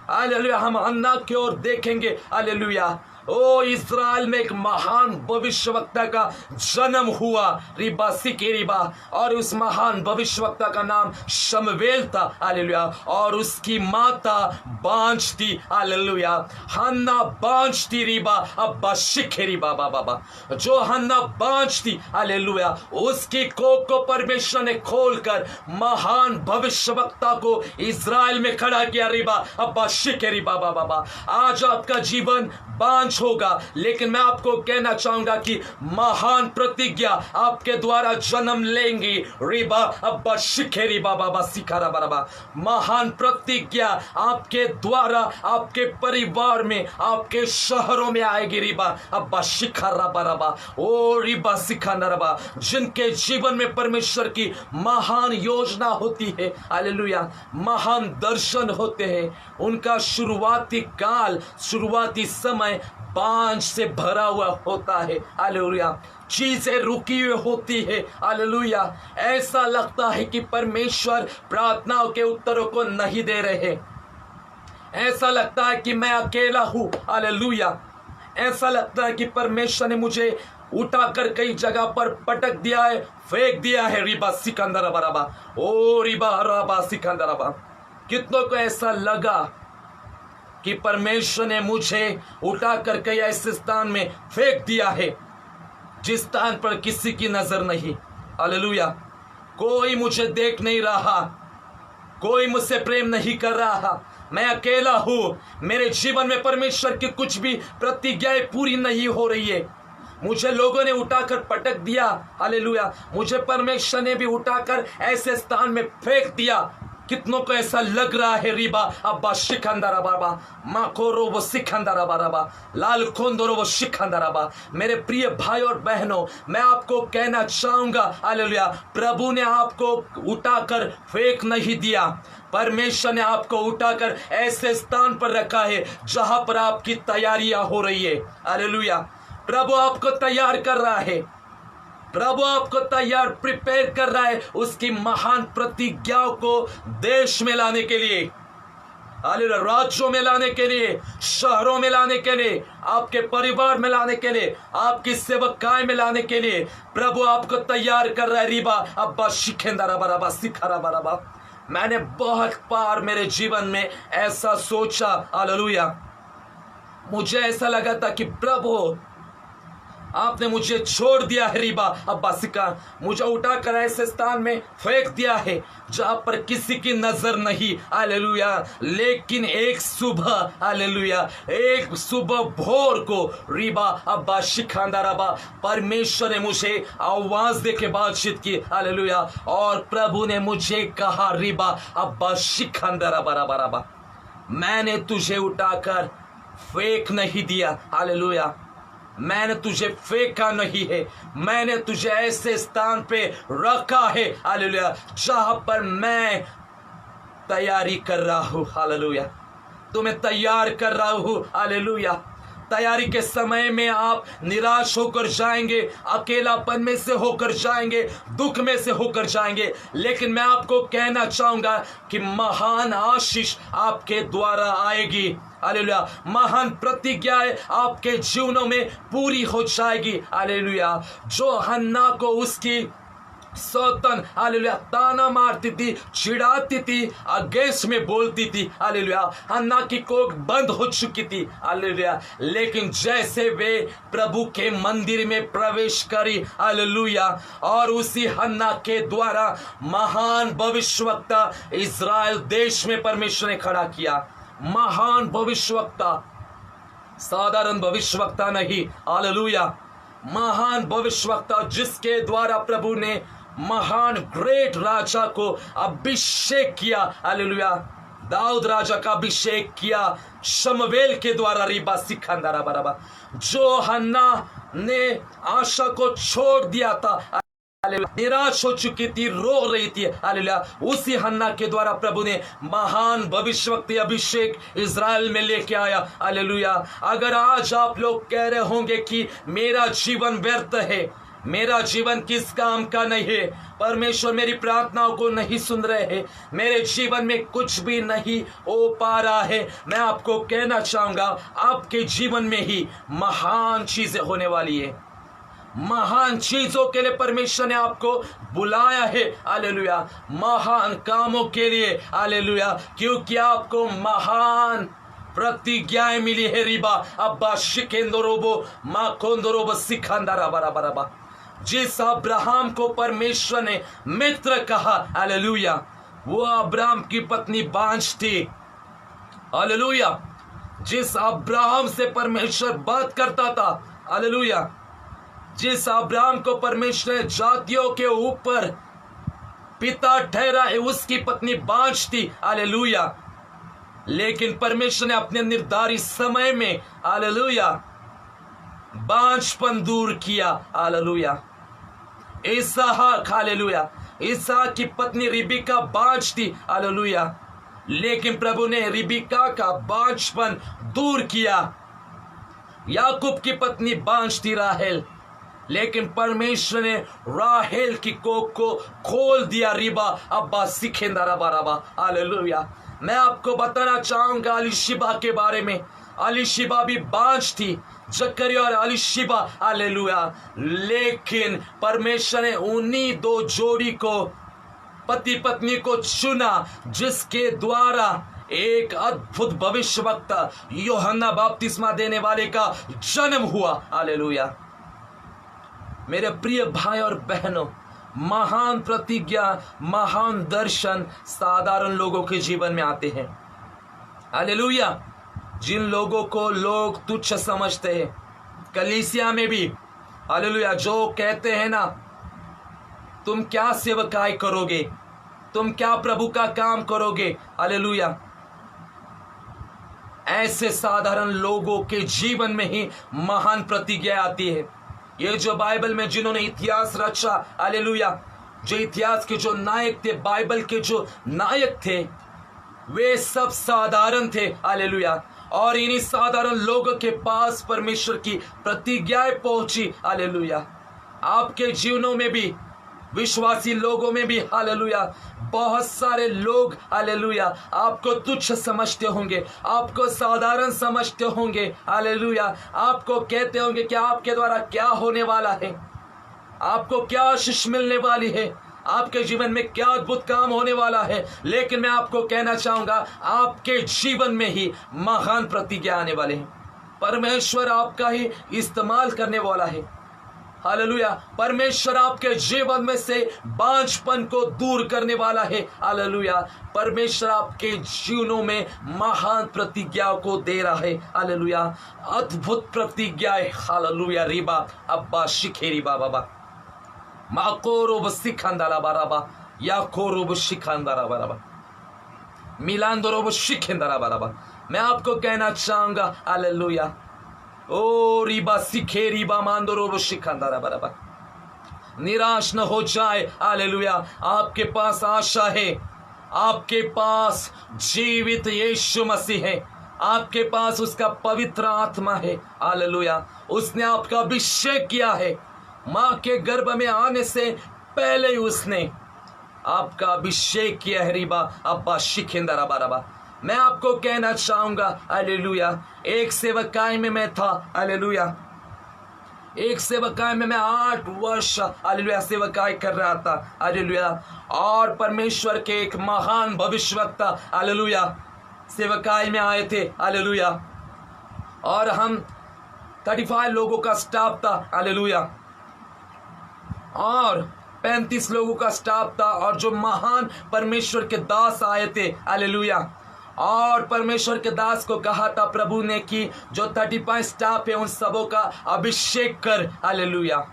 हालेलुया। हम अन्ना की ओर देखेंगे, हालेलुया। ओ इस्राएल में एक महान भविष्यवक्ता का जन्म हुआ, रिबा सिके रिबा, और उस महान भविष्यवक्ता का नाम शमवेल था, हालेलुया। और उसकी माता बांझ थी, हालेलुया। हन्ना बांझ थी, रिबा अब्बा शिखे रिबा बाबा। जो हन्ना बांझ थी, हालेलुया, उसकी कोख को परमेश्वर ने खोलकर महान भविष्यवक्ता को इस्राएल में खड़ा किया, रिबा अब्बा शिखे रिबा बाबा। आज आपका जीवन बांझ होगा, लेकिन मैं आपको कहना चाहूंगा कि महान प्रतिज्ञा आपके द्वारा जन्म लेंगी, रिबा अब्बा शिखे रिबा बाबा सिखारा बराबा। महान प्रतिज्ञा आपके द्वारा आपके परिवार में, आपके शहरों में आएगी, रिबा अब्बा शिखारा बराबा ओ रिबा सिखाना रबा। जिनके जीवन में परमेश्वर की महान योजना होती है, हालेलुया, महान दर्शन होते हैं, उनका शुरुआती काल, शुरुआती समय बांझ से भरा हुआ होता है, हालेलुया। चीजें रुकी हुई होती है, हालेलुया। ऐसा लगता है कि परमेश्वर प्रार्थनाओं के उत्तरों को नहीं दे रहे, ऐसा लगता है कि मैं अकेला हूं, हालेलुया। ऐसा लगता है कि परमेश्वर ने मुझे उठाकर कई जगह पर पटक दिया है, फेंक दिया है, रिबा सिकंदर बराबा ओ रिबा रबा सिकंदर बा। कितनों को ऐसा लगा कि परमेश्वर ने मुझे उठाकर कई ऐसे स्थान में फेंक दिया है जिस स्थान पर किसी की नजर नहीं, हालेलुया। कोई मुझे देख नहीं रहा, कोई मुझसे प्रेम नहीं कर रहा, मैं अकेला हूं। मेरे जीवन में परमेश्वर की कुछ भी प्रतिज्ञाएं पूरी नहीं हो रही है। मुझे लोगों ने उठाकर पटक दिया, हालेलुया। मुझे परमेश्वर ने भी उठाकर ऐसे स्थान में फेंक दिया। कितनों को ऐसा लग रहा है, रिबा अब्बा शिखंदरा बाबा माकोरो वो सिखंदरा बाबा लाल खोंदरो वो शिखंदरा बा। मेरे प्रिय भाई और बहनों, मैं आपको कहना चाहूंगा, हालेलुया, प्रभु ने आपको उठाकर फेंक नहीं दिया। परमेश्वर ने आपको उठाकर ऐसे स्थान पर रखा है जहां पर आपकी तैयारियां हो रही है, हालेलुया। प्रभु आपको तैयार कर रहा है, प्रभु आपको तैयार प्रिपेयर कर रहा है उसकी महान प्रतिज्ञाओं को देश में लाने के लिए, हालेलुया, राज्यों में लाने के लिए, शहरों में लाने के लिए, आपके परिवार में लाने के लिए, आपकी सेवकाई में लाने के लिए प्रभु आपको तैयार कर रहा है, रिबा अब्बा शिखेंदारा बराबा सिखारा बराबा। मैंने बहुत बार मेरे जीवन में ऐसा सोचा, हालेलुया। मुझे ऐसा लगा था कि प्रभु आपने मुझे छोड़ दिया है, रिबा अब्बा सिका, मुझे उठाकर ऐसे स्थान में फेंक दिया है जहां पर किसी की नजर नहीं, हालेलुया। लेकिन एक सुबह, हालेलुया, एक सुबह भोर को रिबा अब्बा शिखांदाराबा परमेश्वर ने मुझे आवाज दे के बातचीत की, हालेलुया। और प्रभु ने मुझे कहा, रिबा अब्बा शिखांदाराबा बराबा, मैंने तुझे उठाकर फेंक नहीं दिया, हालेलुया। मैंने तुझे फेंका नहीं है, मैंने तुझे ऐसे स्थान पे रखा है, हालेलुया, जहां पर मैं तैयारी कर रहा हूं, हालेलुया। तुम्हें तैयार कर रहा हूं, हालेलुया। तैयारी के समय में आप निराश होकर जाएंगे, अकेलापन में से होकर जाएंगे, दुख में से होकर जाएंगे, लेकिन मैं आपको कहना चाहूंगा कि महान आशीष आपके द्वारा आएगी, हालेलुया। महान प्रतिज्ञाएं आपके जीवनों में पूरी हो जाएगी, हालेलुया। जो हन्ना को उसकी सौतन हालेलुया ताना मारती थी, चिढ़ाती थी, अगेंस्ट में बोलती थी हालेलुया। हन्ना की कोख बंद हो चुकी थी हालेलुया। लेकिन जैसे वे प्रभु के मंदिर में प्रवेश करी हालेलुया, और उसी हन्ना के द्वारा महान भविष्यवक्ता इज़राइल देश में परमेश्वर ने खड़ा किया। महान भविष्यवक्ता, साधारण भविष्यवक्ता नहीं हालेलुया, महान भविष्यवक्ता जिसके द्वारा प्रभु ने महान ग्रेट राजा को अभिषेक किया हालेलुया। दाऊद राजा का अभिषेक किया शमवेल के द्वारा रिबा सिखंदारा बराबर। जो हन्ना ने आशा को छोड़ दिया था, निराश हो चुकी थी, रो रही थी हालेलुया, उसी हन्ना के द्वारा प्रभु ने महान भविष्यवक्ता अभिषेक इज़राइल में लेके आया हालेलुया। अगर आज आप लोग कह रहे होंगे कि मेरा जीवन व्यर्थ है, मेरा जीवन किस काम का नहीं है, परमेश्वर मेरी प्रार्थनाओं को नहीं सुन रहे हैं, मेरे जीवन में कुछ भी नहीं हो पा रहा है, मैं आपको कहना चाहूंगा आपके जीवन में ही महान चीजें होने वाली है। महान चीजों के लिए परमेश्वर ने आपको बुलाया है हालेलुया, महान कामों के लिए हालेलुया, क्योंकि आपको महान प्रतिज्ञाएं मिली है रिबा अब्बा शिकेंदरोबो माकोंदरोबो सिखांदारा बराबराबा। जिस अब्राहम को परमेश्वर ने मित्र कहा हालेलुया, वो अब्राहम की पत्नी बांझ थी हालेलुया। जिस अब्राहम से परमेश्वर बात करता था हालेलुया, जिस अब्राहम को परमेश्वर ने जातियों के ऊपर पिता ठहरा है, उसकी पत्नी बांझ थी हालेलुया। लेकिन परमेश्वर ने अपने निर्धारित समय में हालेलुया बांझपन दूर किया हालेलुया। इसहाक हालेलुया, इसहाक की पत्नी रिबिका बांझ थी हालेलुया, लेकिन प्रभु ने रिबिका का बांझपन दूर किया। याकूब की पत्नी बांझ थी राहेल, लेकिन परमेश्वर ने राहेल की कोख को खोल दिया रिबा अब्बा सिखेंदारा बाराबा हालेलुया। मैं आपको बताना चाहूंगा अलीशिबा के बारे में। अलीशिबा भी बांझ थी, जकरिया और अलीशिबा हालेलुया, लेकिन परमेश्वर ने उन्हीं दो जोड़ी को, पति पत्नी को चुना, जिसके द्वारा एक अद्भुत भविष्यवक्ता यूहन्ना बपतिस्मा देने वाले का जन्म हुआ हालेलुया। मेरे प्रिय भाई और बहनों, महान प्रतिज्ञा, महान दर्शन साधारण लोगों के जीवन में आते हैं हालेलुया। जिन लोगों को लोग तुच्छ समझते हैं, कलीसिया में भी हालेलुया, जो कहते हैं ना तुम क्या सेवकाई करोगे, तुम क्या प्रभु का काम करोगे हालेलुया, ऐसे साधारण लोगों के जीवन में ही महान प्रतिज्ञा आती है। ये जो बाइबल में जिन्होंने इतिहास रचा हालेलुया, जो इतिहास के जो नायक थे, बाइबल के जो नायक थे, वे सब साधारण थे हालेलुया। और इन्हीं साधारण लोगों के पास परमेश्वर की प्रतिज्ञाएं पहुंची हालेलुया। आपके जीवनों में भी, विश्वासी लोगों में भी हालेलुया, बहुत सारे लोग हालेलुया आपको तुच्छ समझते होंगे, आपको साधारण समझते होंगे हालेलुया। आपको कहते होंगे कि आपके द्वारा क्या होने वाला है, आपको क्या आशीष मिलने वाली है, आपके जीवन में क्या अद्भुत काम होने वाला है। लेकिन मैं आपको कहना चाहूंगा आपके जीवन में ही महान प्रतिज्ञा आने वाले हैं। परमेश्वर आपका ही इस्तेमाल करने वाला है हालेलुया। परमेश्वर आपके जीवन में से बांझपन को दूर करने वाला है हालेलुया। परमेश्वर आपके जीवनों में महान प्रतिज्ञाओं को दे रहा है हालेलुया, अद्भुत प्रतिज्ञाएं हालेलुया। रिबा अब्बा शिखेरी बाबा माकोरोब सिखांदाला बाराबा या कोरोब शिखांदारा बाराबा मिलांदरोब शिखेंदारा बाराबा। मैं आपको कहना चाहूंगा हालेलुया, ओ रिबा सिखे रिबा मांदरोब शिखांदारा बाराबा, निराश न हो जाए हालेलुया। आपके पास आशा है, आपके पास जीवित यीशु मसीह है, आपके पास उसका पवित्र आत्मा है हालेलुया। उसने आपका अभिषेक किया है, माँ के गर्भ में आने से पहले ही उसने आपका अभिषेक किया है रिबा अब्बा शिखेंदारा बाराबा। मैं आपको कहना चाहूंगा हालेलुया, एक सेवकाई में मैं था हालेलुया, एक सेवकाई में मैं 8 वर्ष हालेलुया सेवकाई कर रहा था हालेलुया। और परमेश्वर के एक महान भविष्यवक्ता हालेलुया सेवकाई में आए थे हालेलुया। और हम 35 लोगों का स्टाफ था हालेलुया, और 35 लोगों का स्टाफ था। और जो महान परमेश्वर के दास आए थे हालेलुया, और परमेश्वर के दास को कहा था प्रभु ने कि जो 35 स्टाफ है उन सबों का अभिषेक कर हालेलुया।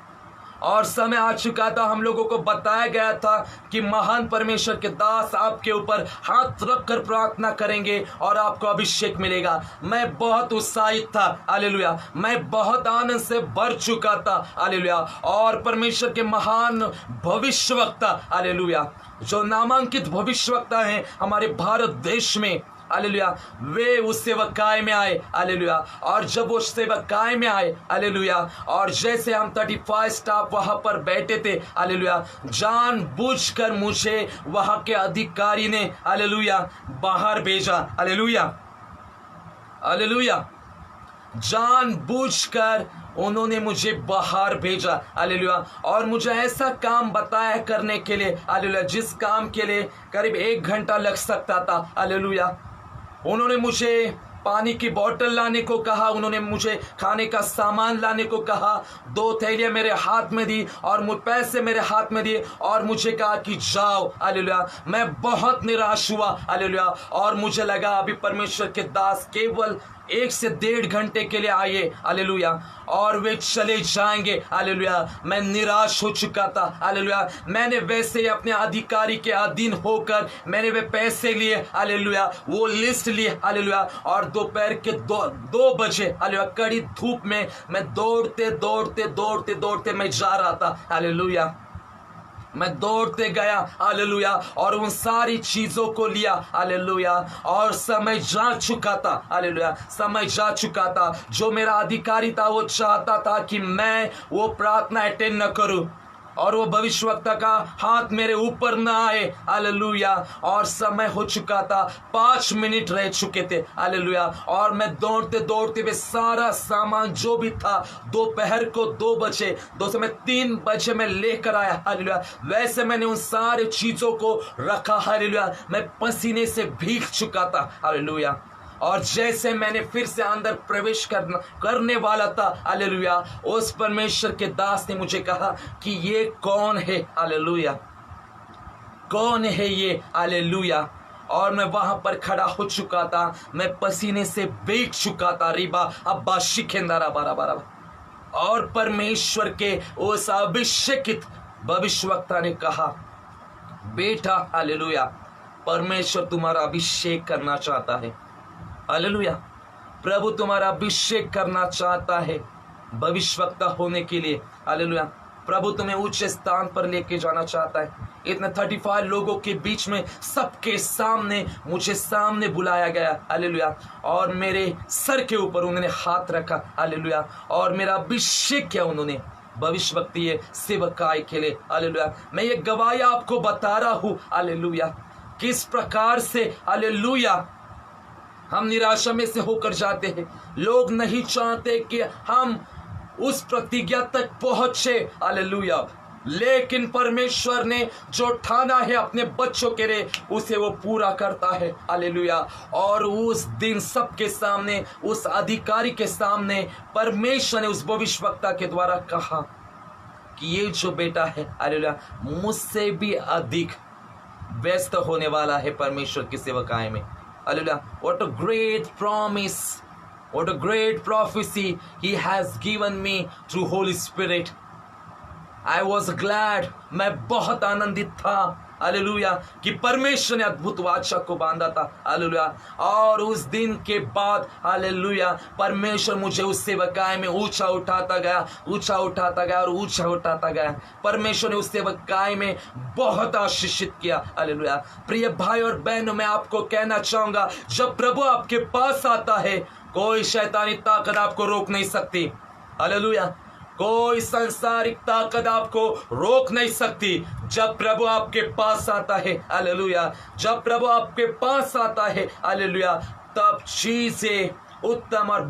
और समय आ चुका था, हम लोगों को बताया गया था कि महान परमेश्वर के दास आपके ऊपर हाथ रखकर प्रार्थना करेंगे और आपको अभिषेक मिलेगा। मैं बहुत उत्साहित था हालेलुया, मैं बहुत आनंद से भर चुका था हालेलुया। और परमेश्वर के महान भविष्यवक्ता हालेलुया, जो नामांकित भविष्यवक्ता हैं हमारे भारत देश में हालेलुया, वे उस सेवकाई में आए हालेलुया। और जब वो सेवकाई में आए हालेलुया, और जैसे हम 35 स्टाफ वहां पर बैठे थे हालेलुया, जानबूझकर मुझे वहां के अधिकारी ने हालेलुया बाहर भेजा हालेलुया हालेलुया। जानबूझकर उन्होंने मुझे बाहर भेजा हालेलुया, और मुझे ऐसा काम बताया करने के लिए हालेलुया, जिस काम के लिए करीब 1 घंटा लग सकता था हालेलुया। उन्होंने मुझे पानी की बोतल लाने को कहा, उन्होंने मुझे खाने का सामान लाने को कहा, 2 थैलियां मेरे हाथ में दी और पैसे मेरे हाथ में दिए और मुझे कहा कि जाओ हालेलुया। मैं बहुत निराश हुआ हालेलुया, और मुझे लगा अभी परमेश्वर के दास केवल 1 से 1.5 घंटे के लिए आए हालेलुया और वे चले जाएंगे हालेलुया। मैं निराश हो चुका था हालेलुया। मैंने वैसे ही अपने अधिकारी के अधीन होकर मैंने वे पैसे लिए हालेलुया, वो लिस्ट लिए हालेलुया। और दोपहर के 2 बजे हालेलुया कड़ी धूप में मैं दौड़ते मैं जा रहा था हालेलुया। मैं दौड़ते गया हालेलुया और उन सारी चीजों को लिया हालेलुया। और समय जा चुका था हालेलुया, समय जा चुका था। जो मेरा अधिकारी था वो चाहता था कि मैं वो प्रार्थना अटेंड न करूं और वो भविष्यवक्ता का हाथ मेरे ऊपर ना आए हालेलुया। और समय हो चुका था, 5 मिनट रह चुके थे हालेलुया। और मैं दौड़ते वे सारा सामान जो भी था दोपहर को 2 बजे 3 बजे मैं लेकर आया हालेलुया। वैसे मैंने उन सारे चीजों को रखा हालेलुया। मैं पसीने से भीग चुका था हालेलुया। और जैसे मैंने फिर से अंदर प्रवेश करने वाला था हालेलुया, उस परमेश्वर के दास ने मुझे कहा कि ये कौन है हालेलुया, कौन है ये हालेलुया। और मैं वहां पर खड़ा हो चुका था, मैं पसीने से भीग चुका था रिबा अब्बा शिखेंदारा बारा बारा। और परमेश्वर के उस अभिषेकित भविष्यवक्ता ने कहा, बेटा हालेलुया, परमेश्वर तुम्हारा अभिषेक करना चाहता है हालेलुया। प्रभु तुम्हारा अभिषेक करना चाहता है भविष्यवक्ता होने के लिए हालेलुया। प्रभु तुम्हें ऊंचे स्थान पर लेके जाना चाहता है। इतने 35 लोगों के बीच में सबके सामने मुझे सामने बुलाया गया हालेलुया। और मेरे सर के ऊपर उन्होंने हाथ रखा हालेलुया और मेरा अभिषेक किया उन्होंने भविष्यवक्तीय सेवकाई के लिए हालेलुया। मैं ये गवाही आपको बता रहा हूँ हालेलुया, किस प्रकार से हालेलुया हम निराशा में से होकर जाते हैं। लोग नहीं चाहते कि हम उस प्रतिज्ञा तक पहुंचे हालेलुया, लेकिन परमेश्वर ने जो ठाना है अपने बच्चों के लिए उसे वो पूरा करता है हालेलुया। और उस दिन सबके सामने, उस अधिकारी के सामने परमेश्वर ने उस भविष्यवक्ता के द्वारा कहा कि ये जो बेटा है हालेलुया मुझसे भी अधिक व्यस्त होने वाला है परमेश्वर की सेवकाई में hallelujah. What a great promise, what a great prophecy he has given me through Holy Spirit. I was glad, मैं बहुत आनंदित था हालेलुया कि परमेश्वर ने अद्भुत वाचा को बांधा था हालेलुया। और उस दिन के बाद हालेलुया परमेश्वर मुझे उस सेवकाई में ऊंचा उठाता गया, ऊंचा उठाता गया और ऊंचा उठाता गया। परमेश्वर ने उस सेवकाई में बहुत आशीषित किया हालेलुया। प्रिय भाई और बहनों, मैं आपको कहना चाहूंगा, जब प्रभु आपके पास आता है कोई शैतानी ताकत आपको रोक नहीं सकती हालेलुया। कोई सांसारिक ताकत आपको रोक नहीं सकती। जब प्रभु आपके पास आता है हालेलुया, जब प्रभु आपके पास आता है हालेलुया, तब चीजें उत्तम और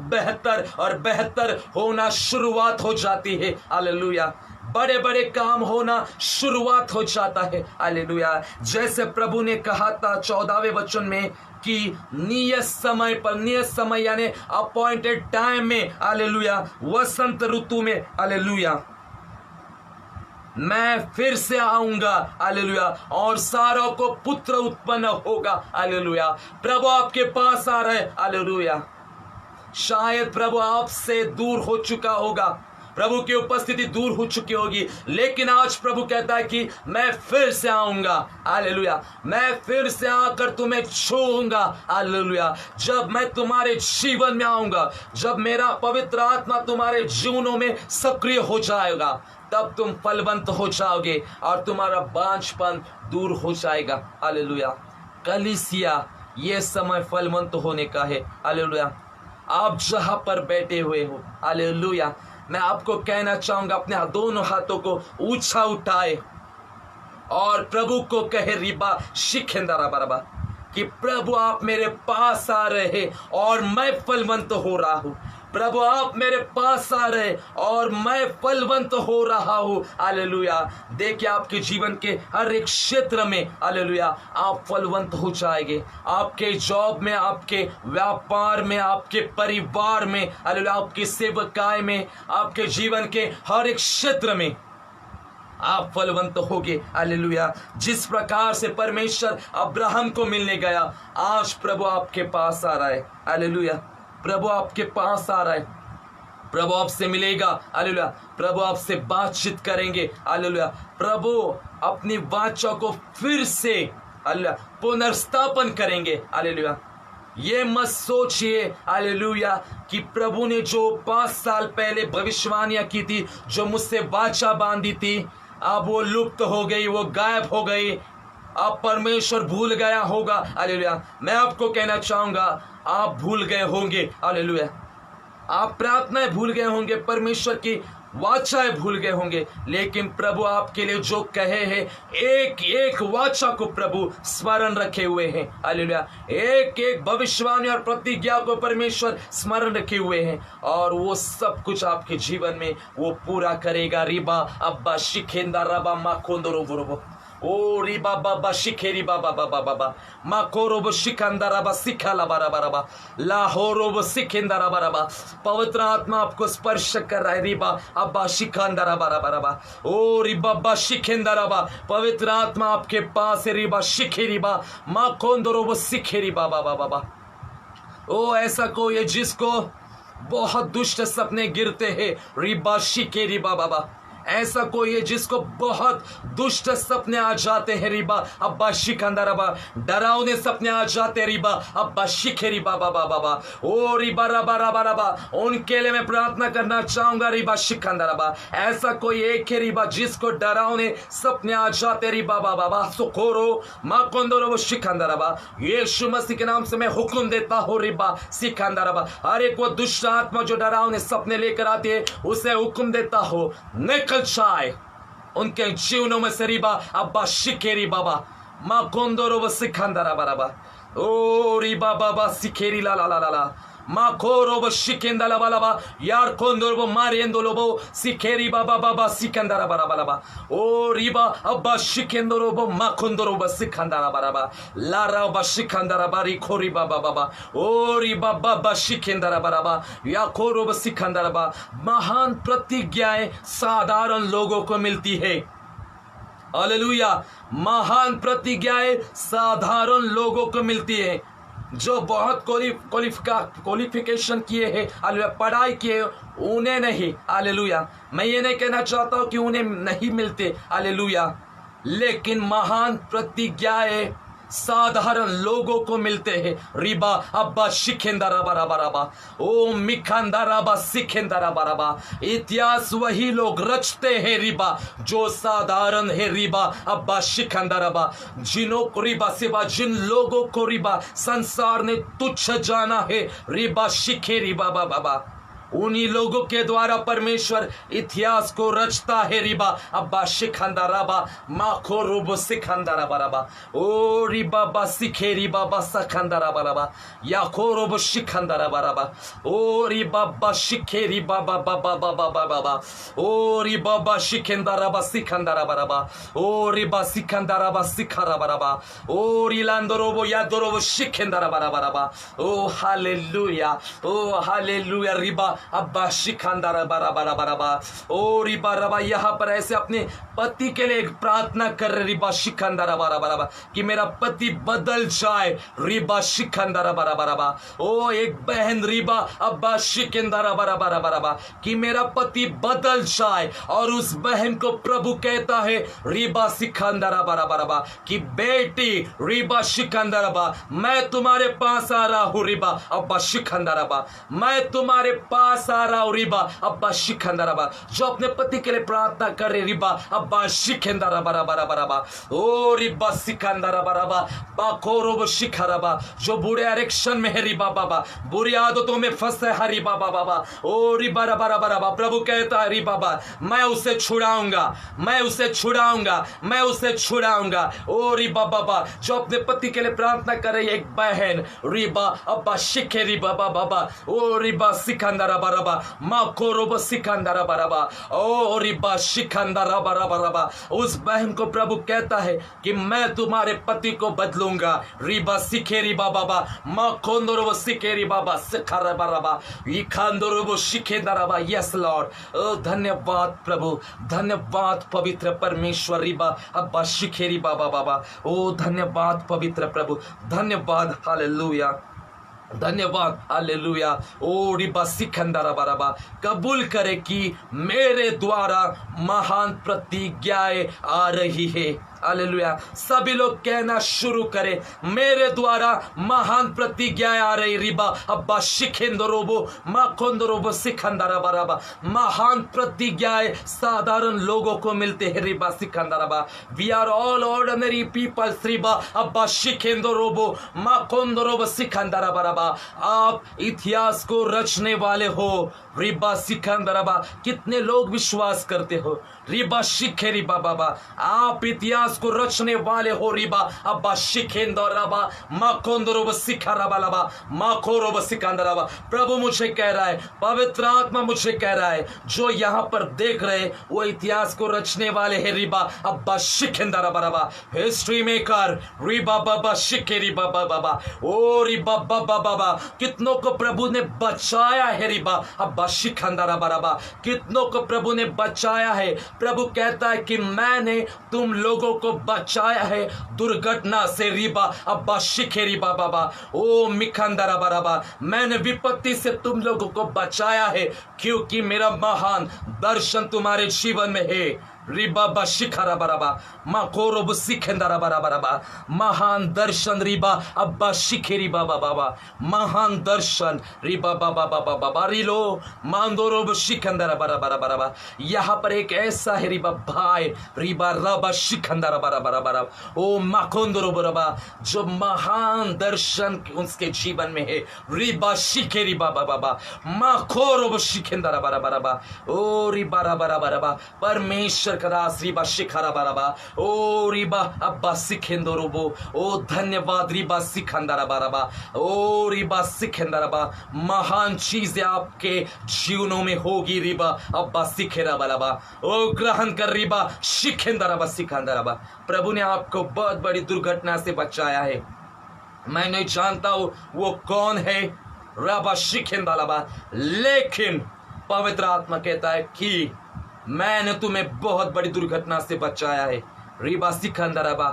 बेहतर होना शुरुआत हो जाती है। हालेलुया। बड़े बड़े काम होना शुरुआत हो जाता है। हालेलुया। जैसे प्रभु ने कहा था 14वें वचन में कि नियत समय यानी अपॉइंटेड टाइम में, हालेलुया, वसंत ऋतु में, हालेलुया, मैं फिर से आऊंगा, हालेलुया, और सारों को पुत्र उत्पन्न होगा। हालेलुया। प्रभु आपके पास आ रहे, हालेलुया। शायद प्रभु आपसे दूर हो चुका होगा, प्रभु की उपस्थिति दूर हो चुकी होगी, लेकिन आज प्रभु कहता है कि मैं फिर से आऊंगा। हालेलुया। मैं फिर से आकर तुम्हें छूऊंगा। हालेलुया। जब मैं तुम्हारे जीवन में आऊंगा, जब मेरा पवित्र आत्मा तुम्हारे जीवनों में सक्रिय हो जाएगा, तब तुम फलवंत हो जाओगे और तुम्हारा बांझपन दूर हो जाएगा। हालेलुया। कलीसिया, ये समय फलवंत होने का है। हालेलुया। आप जहां पर बैठे हुए हो, हालेलुया, मैं आपको कहना चाहूंगा, अपने दोनों हाथों को ऊंचा उठाए और प्रभु को कहे, रिबा शिखेंदारा बराबा, कि प्रभु आप मेरे पास आ रहे और मैं फलवंत हो रहा हूं। प्रभु आप मेरे पास आ रहे और मैं फलवंत हो रहा हूं। हालेलुया। देखिए आपके जीवन के हर एक क्षेत्र में, हालेलुया, आप फलवंत हो जाएंगे। आपके जॉब में, आपके व्यापार में, आपके परिवार में, हालेलुया, आपकी सेवकाई में, आपके जीवन के हर एक क्षेत्र में आप फलवंत होगे। हालेलुया। जिस प्रकार से परमेश्वर अब्राहम को मिलने गया, आज प्रभु आपके पास आ रहा है। हालेलुया। प्रभु आपके पास आ रहा है, प्रभु आपसे मिलेगा। हालेलुया। प्रभु आपसे बातचीत करेंगे। हालेलुया। प्रभु अपनी वाचा को फिर से, हालेलुया, पुनर्स्थापन करेंगे। हालेलुया। ये मत सोचिए, हालेलुया, कि प्रभु ने जो 5 साल पहले भविष्यवाणियां की थी, जो मुझसे वाचा बांधी थी, अब वो लुप्त हो गई, वो गायब हो गई, अब परमेश्वर भूल गया होगा। हालेलुया। मैं आपको कहना चाहूंगा, आप भूल गए होंगे। हालेलुया। आप प्रार्थनाएं भूल गए होंगे, परमेश्वर की वाचाएं भूल गए होंगे, लेकिन प्रभु आपके लिए जो कहे हैं, एक एक वाचा को प्रभु स्मरण रखे हुए हैं। हालेलुया। एक एक भविष्यवाणी और प्रतिज्ञा को परमेश्वर स्मरण रखे हुए हैं, और वो सब कुछ आपके जीवन में वो पूरा करेगा। रिबा अब्बा शिखेंदा रबा माखोंदो रोबो, ओ रिबा बाबा शिखेरी बाबा बाबा बाबा माकोरोब शिकंदरा बा सिखाला बारा बारा बा लाहोरोब सिखेंदरा बारा बा। पवित्र आत्मा आपको स्पर्श कर रहा है। रिबा अब्बा शिकंदरा बारा बारा बा, ओ रिबा बा शिखेंदरा बा। पवित्र आत्मा आपके पास है। रिबा शिखेरी बा माकोंदरोब सिखेरी बाबा बाबा बा। ओ ऐसा कोई है जिसको बहुत दुष्ट सपने गिरते हैं। रिबा शिखेरी बाबा बा। ऐसा कोई है जिसको बहुत दुष्ट सपने आ जाते हैं। रिबा अब्बा शिकंदरबा, डरावने सपने आ जाते हैं। रिबा अब्बा शिखेरी बाबा बाबा बा, ओ रिबा रबा रबा रबा, उनके लिए मैं प्रार्थना करना चाहूंगा। रिबा शिकंदरबा, ऐसा कोई एक है रिबा जिसको डरावने सपने आ जाते। रिबा बाबा बा सुकोरो माकोंदरो शिकंदरबा, यीशु मसीह के नाम से मैं हुक्म देता हूँ। रिबा शिकंदरबा, हर एक वो दुष्ट आत्मा जो डरावने सपने लेकर आती है, उसे हुक्म देता हो, निकल जाए उनके जीवनों में से। रिबा अब्बा शिकेरी बाबा माकोंदरो सिकंदरा बाबा, ओ रिबा बाबा सिकेरी ला ला ला ला माकोरो शिकेंदला बाबा यार कोंदरो मारियंदो लोबो सिकेरी बाबा बाबा सिकंदरा बाबा, ओ रिबा अब्बा शिकेंदरो माकोंदरो सिकंदरा बाबा लारा बा सिकंदरा बारी खोरी बाबा बाबा, ओ रिबा बाबा शिकेंदरा बाबा या खोरो सिकंदरा बा। महान प्रतिज्ञाएं साधारण लोगों को मिलती है। हालेलुया। महान प्रतिज्ञाएं साधारण लोगों को मिलती है, जो बहुत क्वालिफिकेशन किए हैं, हालेलुया, पढ़ाई किए, उन्हें नहीं। हालेलुया। मैं ये नहीं कहना चाहता हूं कि उन्हें नहीं मिलते, हालेलुया, लेकिन महान प्रतिज्ञाएं साधारण लोगों को मिलते हैं। रिबा अब्बा शिखेंदरा बराबा रबा, ओ मिखंदरा बा सिखेंदरा बराबा। इतिहास वही लोग रचते हैं रिबा जो साधारण है। रिबा अब्बा शिखेंदरा बा, जिन्हों को रिबा सिवा जिन लोगों को रिबा संसार ने तुच्छ जाना है। रिबा शिखे रिबा बाबा, उन्हीं लोगों के द्वारा परमेश्वर इतिहास को रचता है रिबा अब्बा शिखंदा रबा माखो रूबो सिखंदा रबा रबा ओ रिबा बा सिखे रिबा बा सखंदा रबा रबा याखो रूबो शिखंदा रबा रबा ओ रिबा बा शिखे रिबा बा बा बा बा बा बा बा बा ओ रिबा बा शिखंदा रबा सिखंदा रबा रबा ओ रिबा सिखंदा रबा सिखा रबा रबा ओ रिलांदो रोबो यादो रोबो शिखंदा रबा रबा रबा ओ हालेलुया रिबा अब्बा शिखंदा रबा रबा रबा रबा ओ रिबा रबा यहाँ पर ऐसे अपने पति के लिए प्रार्थना कर रहे रिबा शिखंदा रबा रबा रबा कि मेरा पति बदल जाए रिबा शिखंदा रबा रबा रबा ओ एक बहन रिबा अब्बा शिखंदा रबा रबा रबा रबा कि मेरा पति बदल जाए और उस बहन को प्रभु कहता है रिबा शिखंदा रबा रबा रबा कि बेटी रिबा शिखंदा रबा मैं तुम्हारे पास आ रहा हूँ रिबा अब्बा शिखंदा रबा मैं तुम्हारे पास आ रहा हूँ रिबा अब्बा शिखंदा रबा जो अपने पति के लिए प्रार्थना कर रहे रिबा अब्बा शिखंदा रबा रबा रबा रबा ओ रिबा शिखंदा रबा रबा बाकोरो शिखा रबा जो बुरे एडिक्शन में है रिबा बाबा बुरी आदतों में फंसे है रिबा बाबा ओ रिबा रबा रबा रबा प्रभु कहता है रिबा बाबा मैं उसे छुड़ाऊंगा मैं उसे छुड़ाऊंगा मैं उसे छुड़ाऊंगा ओ रिबा बाबा जो अपने पति के लिए प्रार्थना कर रही है एक बहन रिबा अब्बा शिखे रिबा बाबा ओ रिबा सिखंदा रबा रबा माको रोबो सिखंदा रबा रबा ओ रिबा शिखंदा रबा रबा रबा उस बहन को प्रभु कहता है कि मैं तुम्हारे पति को बदलूंगा रिबा सिखे रिबा बाबा माकोंदो रोबो सिखे रिबा बाबा सिखा रबा रबा इखांदो रोबो शिखेंदा रबा यस लॉर्ड ओ धन्यवाद प्रभु धन्यवाद पवित्र परमेश्वर रिबा अब्बा शिखे रिबा बाबा ओ धन्यवाद पवित्र प्रभु धन्यवाद हालेलुया धन्यवाद हालेलुया ओ रिबा सिखंदा रबा रबा कबूल करे कि मेरे द्वारा महान प्रतिज्ञाएं आ रही है हालेलुया सभी लोग कहना शुरू करें मेरे द्वारा महान प्रतिज्ञाएं आ रही रिबा अब्बा शिखेंदो रोबो माकोंदो रोबो सिखंदा रबा रबा महान प्रतिज्ञाएं साधारण लोगों को मिलते हैं रिबा सिखंदा रबा we are all ordinary peoples रिबा अब्बा शिखेंदो रोबो माकोंदो रोबो सिखंदा रबा रबा आप इतिहास को रचने वाले हो रिबा सिखंदा रबा कितने लोग विश्वास करते हो रिबा शिखे रिबा बाबा आप इतिहास को रचने वाले हो रिबा अब्बा शिखेंदो रबा माकोंदो रोबो सिखा रबा लबा माको रोबो सिखंदा रबा प्रभु मुझे कह रहा है पवित्र आत्मा मुझे कह रहा है जो यहाँ पर देख रहे वो इतिहास को रचने वाले हैं रिबा अब्बा शिखेंदा रबा रबा हिस्ट्री मेकर रिबा बाबा शिखे रिबा बाबा ओ रिबा बाबा बाबा कितनों को प्रभु ने बचाया है रिबा अब्बा शिखंदा रबा रबा कितनों को प्रभु ने बचाया है प्रभु कहता है कि मैंने तुम लोगों को बचाया है दुर्घटना से रिबा अब्बा शिखे रिबा बाबा ओ मिखंदा रबा रबा मैंने विपत्ति से तुम लोगों को बचाया है क्योंकि मेरा महान दर्शन तुम्हारे जीवन में है रिबा बा शिखा रबा रबा माकोरो बु सिखेंदा रबा रबा रबा महान दर्शन रिबा अब्बा शिखे रिबा बाबा महान दर्शन रिबा बाबा बाबा बाबा रिलो मांदोरो बु शिखेंदा रबा रबा रबा रबा यहाँ पर एक ऐसा है रिबा भाई रिबा रबा शिखेंदा रबा रबा रबा रबा ओ माकोंदो रबा जो महान दर्शन उसके जीवन में है रिबा शिखे रिबा बाबा माकोरो बु शिखेंदा रबा रबा रबा ओ रिबा रबा रबा रबा परमेश्वर कदास रिबा शिखा रबा रबा ओ रिबा अब्बा सिखेंदो रोबो ओ धन्यवाद रिबा सिखंदा रबा रबा ओ रिबा सिखेंदा रबा महान चीजें आपके जीवनों में होगी रिबा अब्बा सिखे रबा रबा ओ ग्रहण कर रिबा शिखेंदा रबा सिखंदा रबा प्रभु ने आपको बहुत बड़ी दुर्घटना से बचाया है मैं नहीं जानता हूँ वो कौन है रबा शिखेंदा रबा लेकिन पवित्र आत्मा कहता है कि मैंने तुम्हें बहुत बड़ी दुर्घटना से बचाया है रिबा सिखंदा रबा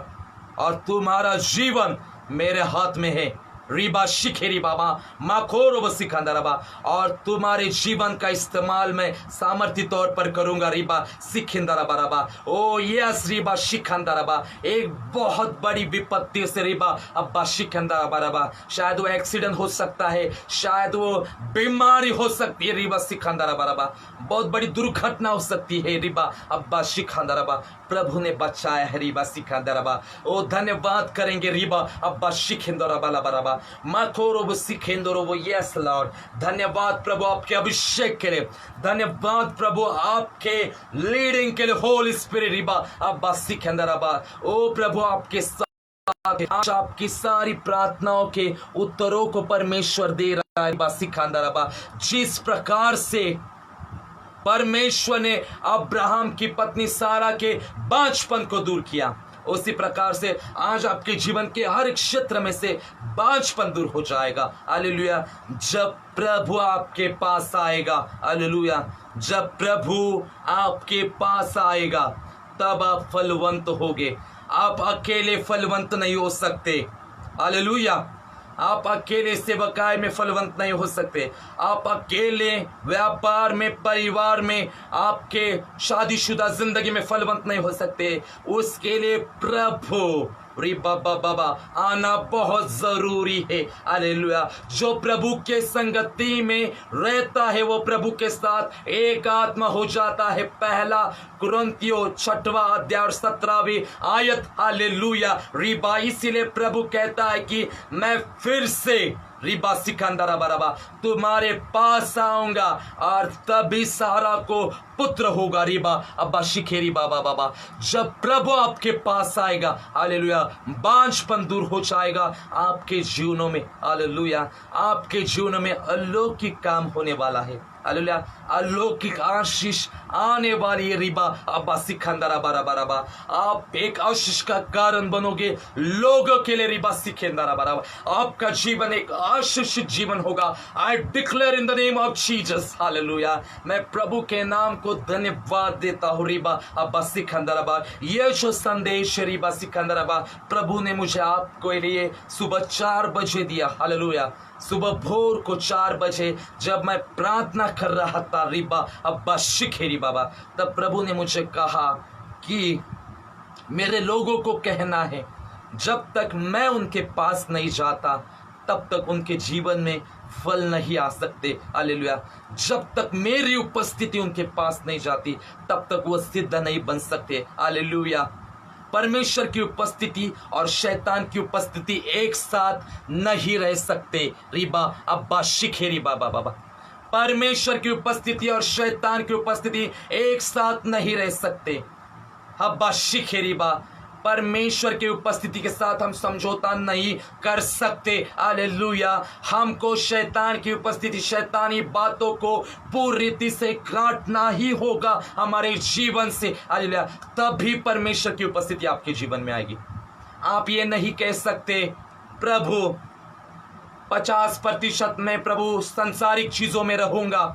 और तुम्हारा जीवन मेरे हाथ में है रिबा शिखेरी बाबा माखोरो व सिखंदा रबा और तुम्हारे जीवन का इस्तेमाल मैं सामर्थ्य तौर पर करूंगा रिबा सिखंदा रबा रबा ओ यस रिबा शिखंदा रबा एक बहुत बड़ी विपत्ति से रिबा अब्बा शिखंदा रबा रबा शायद वो एक्सीडेंट हो सकता है शायद वो बीमारी हो सकती है रिबा सिखंदा रबा रबा बहुत बड़ी दुर्घटना हो सकती है रिबा अब्बा शिखंदा रबा प्रभु ने बचाया है रिबा सिखंदा रबा ओ धन्यवाद करेंगे रिबा अब्बा शिखंदा रबा रबा रबा बाबा माथोरो सिखेंदरो। यस लॉर्ड, धन्यवाद प्रभु आपके अभिषेक के लिए, धन्यवाद प्रभु आपके लीडिंग के लिए होली स्पिरिट रिबा अब्बा सिखेंदराबा। ओ प्रभु आपके आज आपकी सारी प्रार्थनाओं के उत्तरों को परमेश्वर दे रहा है सिखांदराबा। जिस प्रकार से परमेश्वर ने अब्राहम की पत्नी सारा के बांझपन को दूर किया, उसी प्रकार से आज आपके जीवन के हर क्षेत्र में से बांझपन दूर हो जाएगा। हालेलुया। जब प्रभु आपके पास आएगा, हालेलुया, जब प्रभु आपके पास आएगा तब आप फलवंत होगे। आप अकेले फलवंत नहीं हो सकते। हालेलुया। आप अकेले सेवकाई में फलवंत नहीं हो सकते। आप अकेले व्यापार में, परिवार में, आपके शादीशुदा जिंदगी में फलवंत नहीं हो सकते। उसके लिए प्रभु रे बाबा बाबा आना बहुत जरूरी है। हालेलुया। जो प्रभु के संगति में रहता है वो प्रभु के साथ एक आत्मा हो जाता है। पहला कुरिन्थियों 6वां अध्याय और 17वीं आयत। हालेलुया। रिबा इसीलिए प्रभु कहता है कि मैं फिर से रिबा सिकंदरा बराबा तुम्हारे पास आऊंगा और तभी सारा को पुत्र होगा। रिबा अब्बा शिखेरी बाबा बाबा। जब प्रभु आपके पास आएगा, हालेलुया, बांझपन दूर हो जाएगा आपके जीवनों में। हालेलुया। आपके जीवनों में अलौकिक काम होने वाला है। हालेलुया। अलौकिक आशीष आने वाली है। रिबा अब्बा सिकंदरा बराबा। आप एक आशीष का कारण बनोगे लोगों के लिए। रिबा सिकंदरा बराबा। आपका जीवन एक आशीषित जीवन होगा। I declare in the name of Jesus. Hallelujah. मैं प्रभु के नाम को धन्यवाद देता हूँ। रिबा अब्बा सिकंदरा बा। ये जो संदेश रिबा सिकंदरा बा प्रभु ने मुझे आपको लिए सुबह 4 बजे दिया। हालेलुया। सुबह भोर को 4 बजे जब मैं प्रार्थना कर रहा था रिबा अब्बा शिखेरी बाबा, तब प्रभु ने मुझे कहा कि मेरे लोगों को कहना है जब तक मैं उनके पास नहीं जाता तब तक उनके जीवन में फल नहीं आ सकते। हालेलुया। जब तक मेरी उपस्थिति उनके पास नहीं जाती तब तक वो सिद्ध नहीं बन सकते। हालेलुया। परमेश्वर की उपस्थिति और शैतान की उपस्थिति एक साथ नहीं रह सकते। रिबा अब्बा शिखेरी बाबा बाबा। परमेश्वर की उपस्थिति और शैतान की उपस्थिति एक साथ नहीं रह सकते। अब्बा शिखेरी बा। परमेश्वर की उपस्थिति के साथ हम समझौता नहीं कर सकते। हालेलुया। हमको शैतान की उपस्थिति, शैतानी बातों को पूरी रीति से काटना ही होगा हमारे जीवन से। हालेलुया। तभी परमेश्वर की उपस्थिति आपके जीवन में आएगी। आप ये नहीं कह सकते प्रभु 50% मैं प्रभु संसारिक चीजों में रहूंगा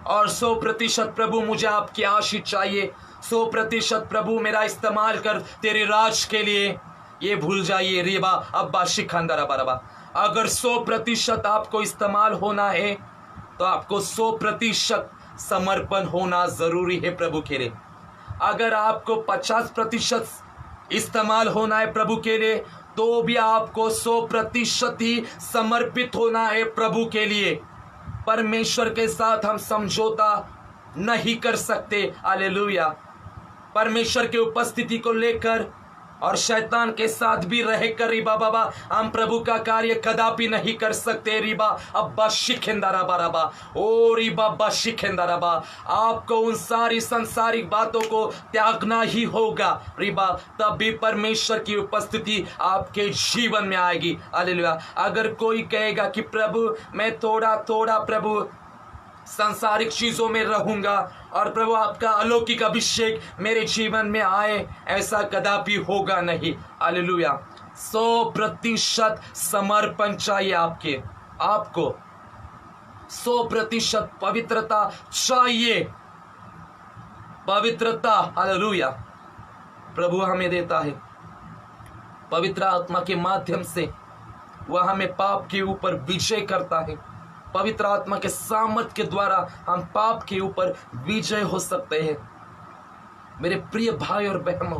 और 100% प्रभु मुझे आपकी आशीष चाहिए, 100% प्रभु मेरा इस्तेमाल कर तेरे राज के लिए। ये भूल जाइए। रिबा अब्बा शिखंदरा बराबा। अगर 100% आपको इस्तेमाल होना है तो आपको 100% समर्पण होना जरूरी है प्रभु के लिए। अगर आपको 50% इस्तेमाल होना है प्रभु के लिए तो भी आपको 100% ही समर्पित होना है प्रभु के लिए। परमेश्वर के साथ हम समझौता नहीं कर सकते। हालेलुया। परमेश्वर की उपस्थिति को लेकर और शैतान के साथ भी रहकर रिबा बाबा हम प्रभु का कार्य कदापि नहीं कर सकते। रिबा अब्बा शिखेंदरा बराबा। ओ रिबा अब्बा शिखेंदरा बा। आपको उन सारी संसारिक बातों को त्यागना ही होगा। रिबा तभी परमेश्वर की उपस्थिति आपके जीवन में आएगी। हालेलुया। अगर कोई कहेगा कि प्रभु मैं थोड़ा थोड़ा प्रभु सांसारिक चीजों में रहूंगा और प्रभु आपका अलौकिक अभिषेक मेरे जीवन में आए, ऐसा कदापि होगा नहीं। हालेलुया। 100% समर्पण चाहिए आपको 100% पवित्रता चाहिए। पवित्रता हालेलुया प्रभु हमें देता है। पवित्र आत्मा के माध्यम से वह हमें पाप के ऊपर विजय करता है। पवित्र आत्मा के सामर्थ के द्वारा हम पाप के ऊपर विजय हो सकते हैं। मेरे प्रिय भाई और बहनों,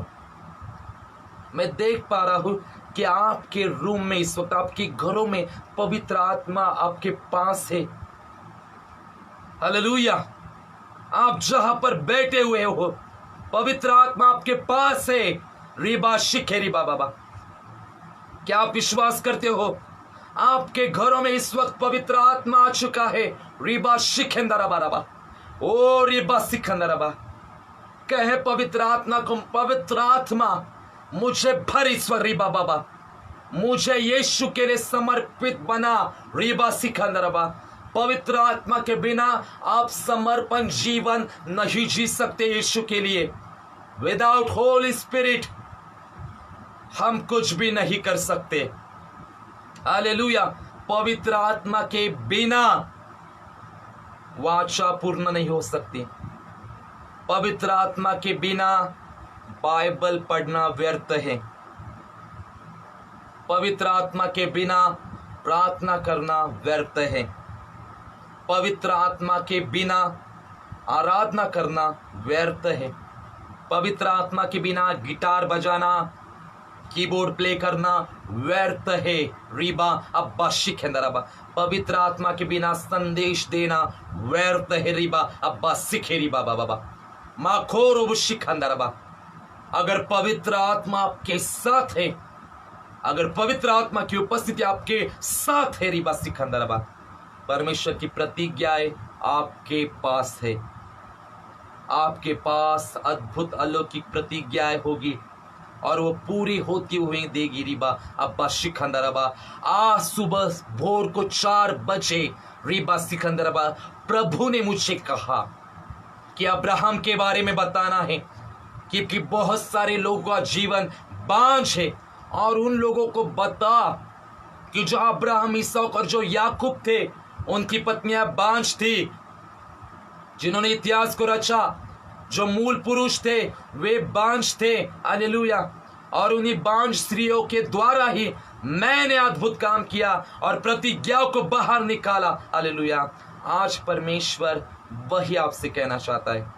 मैं देख पा रहा हूं कि आपके रूम में इस वक्त, आपके घरों में पवित्र आत्मा आपके पास है। हालेलुया। आप जहां पर बैठे हुए हो पवित्र आत्मा आपके पास है। रिबा शिखेरी बाबा। क्या आप विश्वास करते हो? आपके घरों में इस वक्त पवित्र आत्मा आ चुका है। रिबा शिखेंदराबा, ओ रिबा सिखंदराबा, कहे पवित्र आत्मा को, पवित्र आत्मा मुझे भर ईश्वर रिबा बाबा, मुझे यीशु के लिए समर्पित बना रिबा सिखंदराबा। पवित्र आत्मा के बिना आप समर्पण जीवन नहीं जी सकते यीशु के लिए। विदाउट होली स्पिरिट हम कुछ भी नहीं कर सकते। हालेलुया। पवित्र आत्मा के बिना वाचा पूर्ण नहीं हो सकती। पवित्र आत्मा के बिना बाइबल पढ़ना व्यर्थ है। पवित्र आत्मा के बिना प्रार्थना करना व्यर्थ है। पवित्र आत्मा के बिना आराधना करना व्यर्थ है। पवित्र आत्मा के बिना गिटार बजाना, कीबोर्ड प्ले करना व्यर्थ है। रिबा अब्बा शिखेंदराबा, पवित्र आत्मा के बिना संदेश देना व्यर्थ है। रिबा अब्बा सिखे रिबा बाबा माखोर शिखंदराबा। अगर पवित्र आत्मा आपके साथ है, अगर पवित्र आत्मा की उपस्थिति आपके साथ है, रिबा सिखंदराबा, परमेश्वर की प्रतिज्ञाएं आपके पास है। आपके पास अद्भुत अलौकिक प्रतिज्ञाएं होगी और वो पूरी होती हुई देगी। रिबा अब्बा शिखंदराबा। आज सुबह भोर को 4 बजे रिबा सिखंदराबा प्रभु ने मुझे कहा कि अब्राहम के बारे में बताना है, क्योंकि बहुत सारे लोगों का जीवन बांझ है, और उन लोगों को बता कि जो अब्राहम, इसहाक और जो याकूब थे, उनकी पत्नियां बांझ थी। जिन्होंने इतिहास को रचा, जो मूल पुरुष थे, वे बांझ थे। हालेलुया। और उन्हीं बांझ स्त्रियों के द्वारा ही मैंने अद्भुत काम किया और प्रतिज्ञाओं को बाहर निकाला। हालेलुया। आज परमेश्वर वही आपसे कहना चाहता है।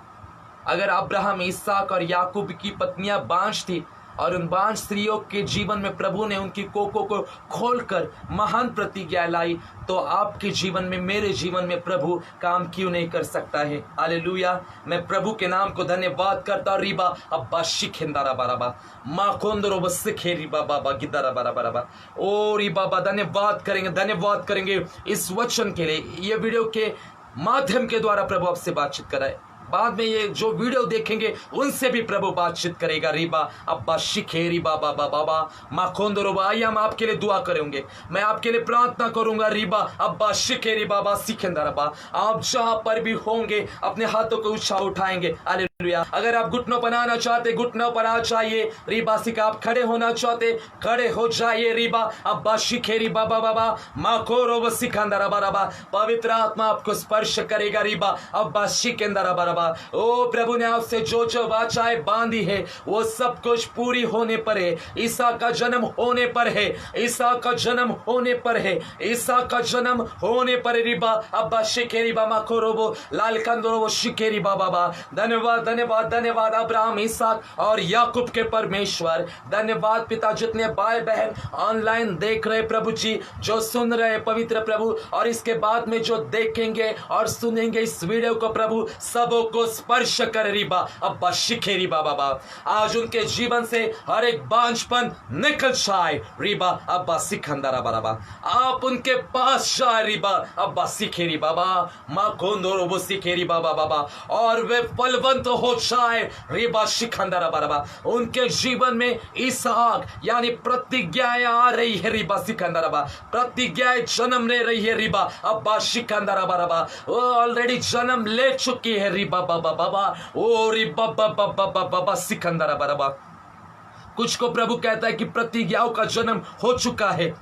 अगर अब्राहम, इसहाक और याकूब की पत्नियां बांझ थी और उन बांझ स्त्रियों के जीवन में प्रभु ने उनकी कोकों को खोलकर महान प्रतिज्ञा लाई, तो आपके जीवन में, मेरे जीवन में प्रभु काम क्यों नहीं कर सकता है। हालेलुया। मैं प्रभु के नाम को धन्यवाद करता हूं। रिबा अब्बा शिखेंदारा बाराबा माकोंदरो बसिखे रिबा बाबा गिदारा बाराबा। ओ रिबा बाबा, धन्यवाद करेंगे इस वचन के लिए। ये वीडियो के माध्यम के द्वारा प्रभु आपसे बातचीत कराए। बाद में ये जो वीडियो देखेंगे उनसे भी प्रभु बातचीत करेगा। रिबा अब्बा शिखे रिबा बाबा बाबा माखोंदरोबा। आइए हम आपके लिए दुआ करेंगे, मैं आपके लिए प्रार्थना करूंगा। रिबा अब्बा शिखे रिबा बा सिखेंदरबा। आप जहां पर भी होंगे अपने हाथों को ऊंचा उठाएंगे। हालेलुया। अगर आप घुटनों पर आना चाहते, घुटनों पर आ जाइए। रिबा सिखा, आप खड़े होना चाहते, खड़े हो जाइए। रिबा अब्बा शिखे रिबा बाबा माखोरो सिखंदरबा। पवित्र आत्मा आपको स्पर्श करेगा। रिबा अब्बा शिखेंदरबा। ओ प्रभु ने आपसे जो जो वाचाएं बांधी है वो सब कुछ पूरी होने पर है। ईसा का जन्म होने पर है। ईसा का जन्म होने पर है। ईसा का जन्म होने पर। रिबा अब्बा शिकेरी बाबा खोरोबो लाल कंदोरो शिकेरी बाबा। धन्यवाद धन्यवाद धन्यवाद अब्राहम, इसहाक और याकूब के परमेश्वर। धन्यवाद पिता, जितने भाई बहन ऑनलाइन देख रहे प्रभु जी, जो सुन रहे पवित्र प्रभु, और इसके बाद में जो देखेंगे और सुनेंगे इस वीडियो को प्रभु, सबों को स्पर्श कर। रिबा अब्बा शिखे रिबा बाबा। आज उनके जीवन से हर एक बांझपन निकल जाए। रिबा अब्बा सिखंदरा बाबा। आप उनके पास जाए। रिबा अब्बा सिखे रिबा बाबा माँ गोंदोरो वो सिखे रिबा बाबा, और वे फलवंत हो जाए। रिबा शिखंदरा बाबा। उनके जीवन में इसहाक यानी प्रतिज्ञाएं आ रही है। रिबा सिखंदरा बाबा, प्रतिज्ञाएं जन्म ले रही है। रिबा अब्बा शिखंदरा बाबा, वो ऑलरेडी जन्म ले चुकी है। रिबा बाबा बाबा ओ रिबा बाबा बाबा बाबा सिकंदरा बाबा। कुछ को प्रभु कहता है कि प्रतिज्ञाओं का जन्म हो चुका है।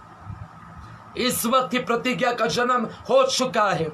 इस वक्त ही प्रतिज्ञा का जन्म हो चुका है।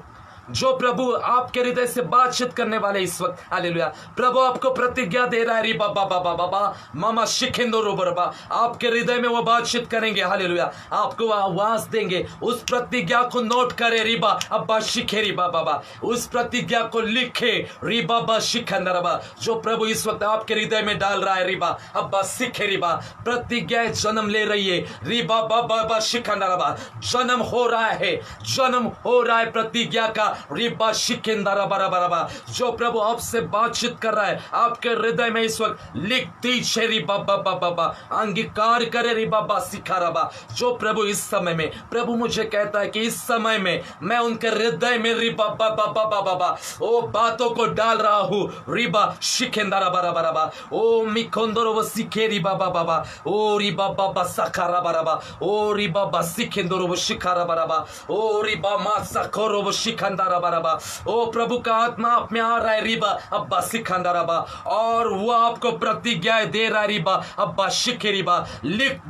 जो प्रभु आपके हृदय से बातचीत करने वाले इस वक्त, हालेलुया, प्रभु आपको प्रतिज्ञा दे रहा है। रिबा बाबा बाबा मामा शिखेंदो रोबरबा, आपके हृदय में वो बातचीत करेंगे। हालेलुया, आपको आवाज देंगे। उस प्रतिज्ञा को नोट करें। रिबा अब्बा शिखे रिबा बाबा, उस प्रतिज्ञा को लिखे। रिबा बा शिखंदरबा, जो प्रभु इस वक्त आपके हृदय में डाल रहा है। रिबा अब्बा शिखे रिबा, प्रतिज्ञाएं जन्म ले रही है। रिबा बाबा शिखंदरबा, जन्म हो रहा है, जन्म हो रहा है प्रतिज्ञा का। रिबा शिकेंदारा बारा बारा बा, जो प्रभु आपसे बातचीत कर रहा है आपके हृदय में इस वक्त, लिख दीजिए रिबा बाबा बाबा, अंगीकार करे रिबा बा सिखारा बा। जो प्रभु इस समय में, प्रभु मुझे कहता है कि इस समय में मैं उनके हृदय में रिबा बाबा बाबा बाबा ओ बातों को डाल रहा हूं। रिबा शिकेंदारा बारा बारा बा, ओ मिकोंदरो वो सिखे रिबा बाबा बा, ओ रिबा बाबा सखारा बारा बा, ओ रिबा बा सिखेंदरो वो शिखारा बारा बा, ओ रिबा मा सखोरो वो शिखंदारा बारा बा। ओ प्रभु का आत्मा आप में आ रहा है रिबा अब्बा सिखंदारा बा, और वो आपको प्रतिज्ञा दे रहा है रिबा अब्बा शिखे रिबा, लिख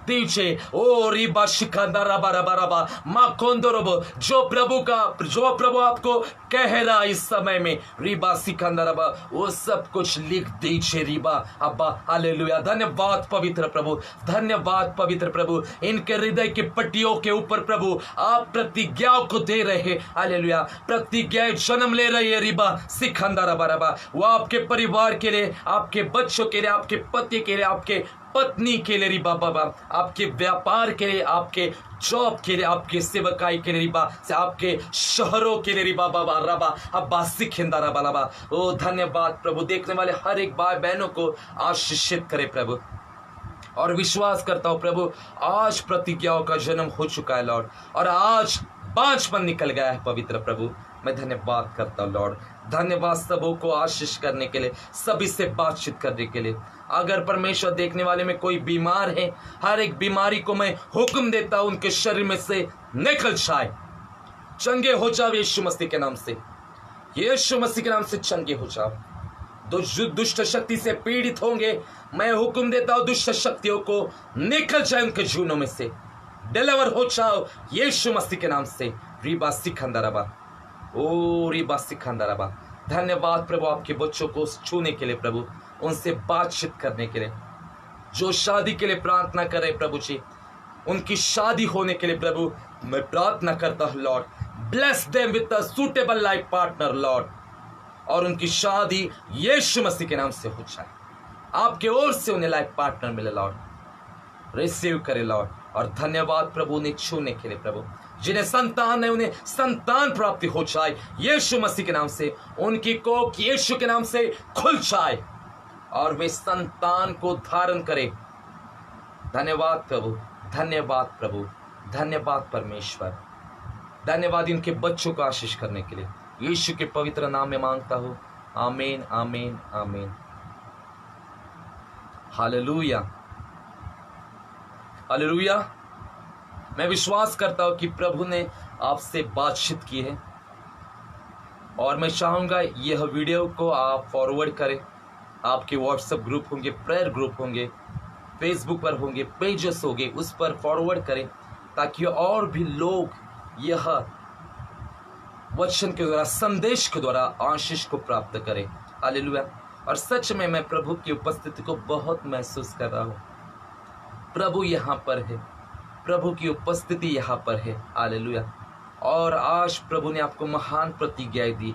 दीजिए ओ रिबा शिखंदारा बारा बारा बा मा कोंदरो, जो प्रभु आपको कह रहा इस समय में रिबा सिकंदर बा, वो सब कुछ लिख दीजिए रिबा अब्बा। हालेलुया, धन्यवाद पवित्र प्रभु, धन्यवाद पवित्र प्रभु। इनके हृदय की पट्टियों के ऊपर प्रभु आप प्रतिज्ञाओं को दे रहे, हालेलुया, प्रतिज्ञाएं जन्म ले रही है रिबा सिकंदर बा। वो आपके परिवार के लिए, आपके बच्चों के लिए, आपके पति के लिए, आपके पत्नी के लिए रिबा बाबा, आपके व्यापार के लिए, आपके जॉब के लिए, आपके सेवकाई के लिए रिबा से, आपके शहरों के लिए रिबा बाबा रबा अब्बा सिखेंदा रबा रबा। ओ धन्यवाद प्रभु, देखने वाले हर एक भाई बहनों को आशीषित करे प्रभु, और विश्वास करता हूँ प्रभु आज प्रतिज्ञाओं का जन्म हो चुका है लॉर्ड, और आज 5 मन निकल गया है पवित्र प्रभु। मैं धन्यवाद करता हूँ लॉर्ड, धन्यवाद सबों को आशीष करने के लिए, सभी से बातचीत करने के लिए। अगर परमेश्वर देखने वाले में कोई बीमार है, हर एक बीमारी को मैं हुक्म देता हूं उनके शरीर में से निकल जाए, चंगे हो जाओ यीशु मसीह के नाम से, यीशु मसीह के नाम से चंगे हो जाओ। दुष्ट शक्ति से पीड़ित होंगे, मैं हुक्म देता हूं दुष्ट शक्तियों को निकल जाए उनके जीवनों में से, डिलीवर हो जाओ यीशु मसीह के नाम से। रिबा सिखंदरबा, ओ रिबा सिखंदरबा। धन्यवाद प्रभु आपके बच्चों को छूने के लिए प्रभु, उनसे बातचीत करने के लिए, जो शादी के लिए प्रार्थना करे प्रभु जी, उनकी शादी होने के लिए प्रभु मैं प्रार्थना करता हूँ Lord, bless them with a suitable life partner Lord, और उनकी शादी यीशु मसीह के नाम से हो जाए, आपके ओर से उन्हें लाइफ पार्टनर मिले लॉर्ड, रिसीव करे लॉर्ड। और धन्यवाद प्रभु उन्हें छूने के लिए प्रभु, जिन्हें संतान है उन्हें संतान प्राप्ति हो जाए यीशु मसीह के नाम से, उनकी कोख यीशु के नाम से खुल जाए और वे संतान को धारण करे। धन्यवाद प्रभु, धन्यवाद प्रभु, धन्यवाद परमेश्वर, धन्यवाद इनके बच्चों को आशीष करने के लिए, यीशु के पवित्र नाम में मांगता हूँ, आमीन आमीन आमीन। Hallelujah hallelujah. मैं विश्वास करता हूँ कि प्रभु ने आपसे बातचीत की है, और मैं चाहूँगा यह वीडियो को आप फॉरवर्ड करें, आपके व्हाट्सएप ग्रुप होंगे, प्रेयर ग्रुप होंगे, फेसबुक पर होंगे, पेजेस होंगे, उस पर फॉरवर्ड करें, ताकि और भी लोग यह वचन के द्वारा, संदेश के द्वारा आशीष को प्राप्त करें। हालेलुया। और सच में मैं प्रभु की उपस्थिति को बहुत महसूस कर रहा हूँ, प्रभु यहाँ पर है, प्रभु की उपस्थिति यहाँ पर है। हालेलुया। और आज प्रभु ने आपको महान प्रतिज्ञाएं दी,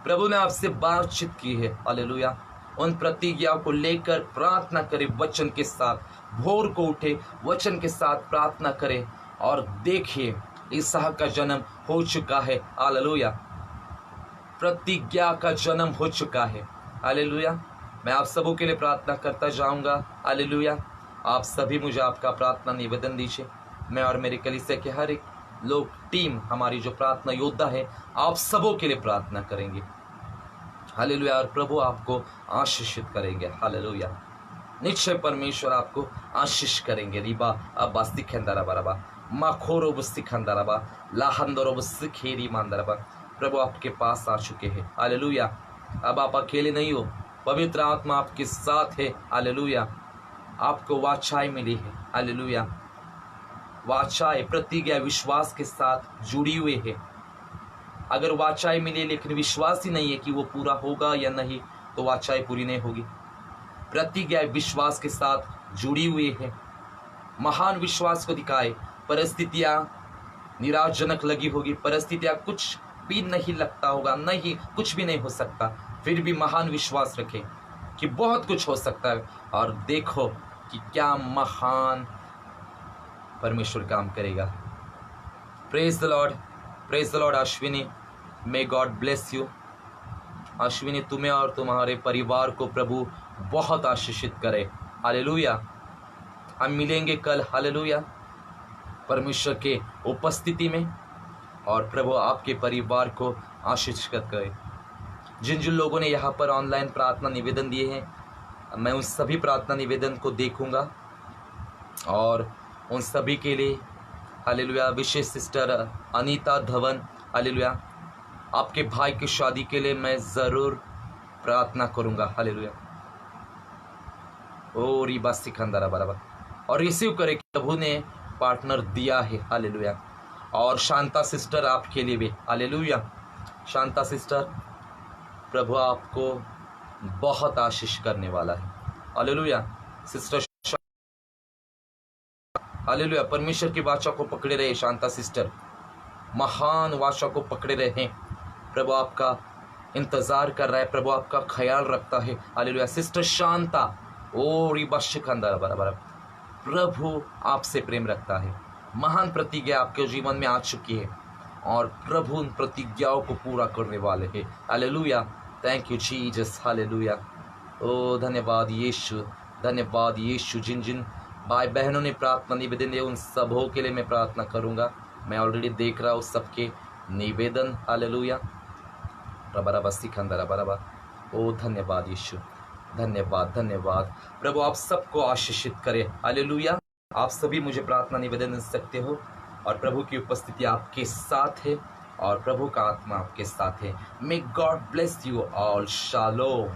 प्रभु ने आपसे बातचीत की है। हालेलुया। उन प्रतिज्ञाओं को लेकर प्रार्थना करें वचन के साथ, भोर को उठे वचन के साथ प्रार्थना करें, और देखिए इसहाक का जन्म हो चुका है। हालेलुया। प्रतिज्ञा का जन्म हो चुका है। हालेलुया। मैं आप सबों के लिए प्रार्थना करता जाऊंगा। हालेलुया। आप सभी मुझे आपका प्रार्थना निवेदन दीजिए। मैं और मेरी कलीसिया के हर एक लोग, टीम, हमारी जो प्रार्थना योद्धा है, आप सबों के लिए प्रार्थना करेंगे। हालेलुया। और प्रभु आपको आशीषित करेंगे। हालेलुया। निश्चय परमेश्वर आपको आशीष करेंगे। रिबा अब्बा सिखेंदरा बराबा माखोरो बुस्तिखंदराबा लाहंदरो बुस्तिखेरी मांदराबा। प्रभु आपके पास आ चुके हैं। हालेलुया। अब आप अकेले नहीं हो, पवित्र आत्मा आपके साथ है। हालेलुया। आपको वाचाई मिली है। हालेलुया। वाचाई प्रतिज्ञा विश्वास के साथ जुड़ी हुई है। अगर वाचाई मिली लेकिन विश्वास ही नहीं है कि वो पूरा होगा या नहीं, तो वाचाई पूरी नहीं होगी। प्रतिज्ञा विश्वास के साथ जुड़ी हुई है। महान विश्वास को दिखाए। परिस्थितियां निराशजनक लगी होगी, परिस्थितियां कुछ भी नहीं लगता होगा, नहीं कुछ भी नहीं हो सकता, फिर भी महान विश्वास रखें कि बहुत कुछ हो सकता है, और देखो कि क्या महान परमेश्वर काम करेगा। Praise the Lord. Praise the Lord Ashwini, may God bless you. Ashwini, तुम्हें और तुम्हारे परिवार को प्रभु बहुत आशीषित करे। हालेलुया। हम मिलेंगे कल, हालेलुया, परमेश्वर के उपस्थिति में, और प्रभु आपके परिवार को आशीषित करे। जिन जिन लोगों ने यहाँ पर ऑनलाइन प्रार्थना निवेदन दिए हैं, मैं उन सभी प्रार्थना निवेदन को देखूंगा और उन सभी के लिए हालेलुया। विशेष सिस्टर अनीता धवन, हालेलुया, आपके भाई की शादी के लिए मैं ज़रूर प्रार्थना करूंगा। हालेलुया। ओ रिबा सिकंदरा बराबर, और रिसीव करे कि प्रभु ने पार्टनर दिया है। हालेलुया। और शांता सिस्टर, आपके लिए भी हालेलुया। शांता सिस्टर, प्रभु आपको बहुत आशीष करने वाला है। हालेलुया। सिस्टर हालेलुया, परमेश्वर की वाचा को पकड़े रहे शांता सिस्टर, महान वाचा को पकड़े रहे। प्रभु आपका इंतजार कर रहा है, प्रभु आपका ख्याल रखता है। हालेलुया। सिस्टर शांता, ओ रिबा शिकंदरा बराबर, प्रभु आपसे प्रेम रखता है। महान प्रतिज्ञा आपके जीवन में आ चुकी है और प्रभु उन प्रतिज्ञाओं को पूरा करने वाले हैं। Hallelujah. Thank you Jesus. Hallelujah. ओ धन्यवाद यीशु, धन्यवाद यीशु। जिन जिन भाई बहनों ने प्रार्थना निवेदन दिए उन सबों के लिए मैं प्रार्थना करूंगा। मैं ऑलरेडी देख रहा हूँ सबके निवेदन। हालेलुया। रबरा बस्ती खंदरा बराबर। ओ धन्यवाद यीशु, धन्यवाद धन्यवाद। प्रभु आप सबको आशीषित करे। हालेलुया। आप सभी मुझे प्रार्थना निवेदन दे सकते हो और प्रभु की उपस्थिति आपके साथ है और प्रभु का आत्मा आपके साथ है। May God bless you all. Shalom.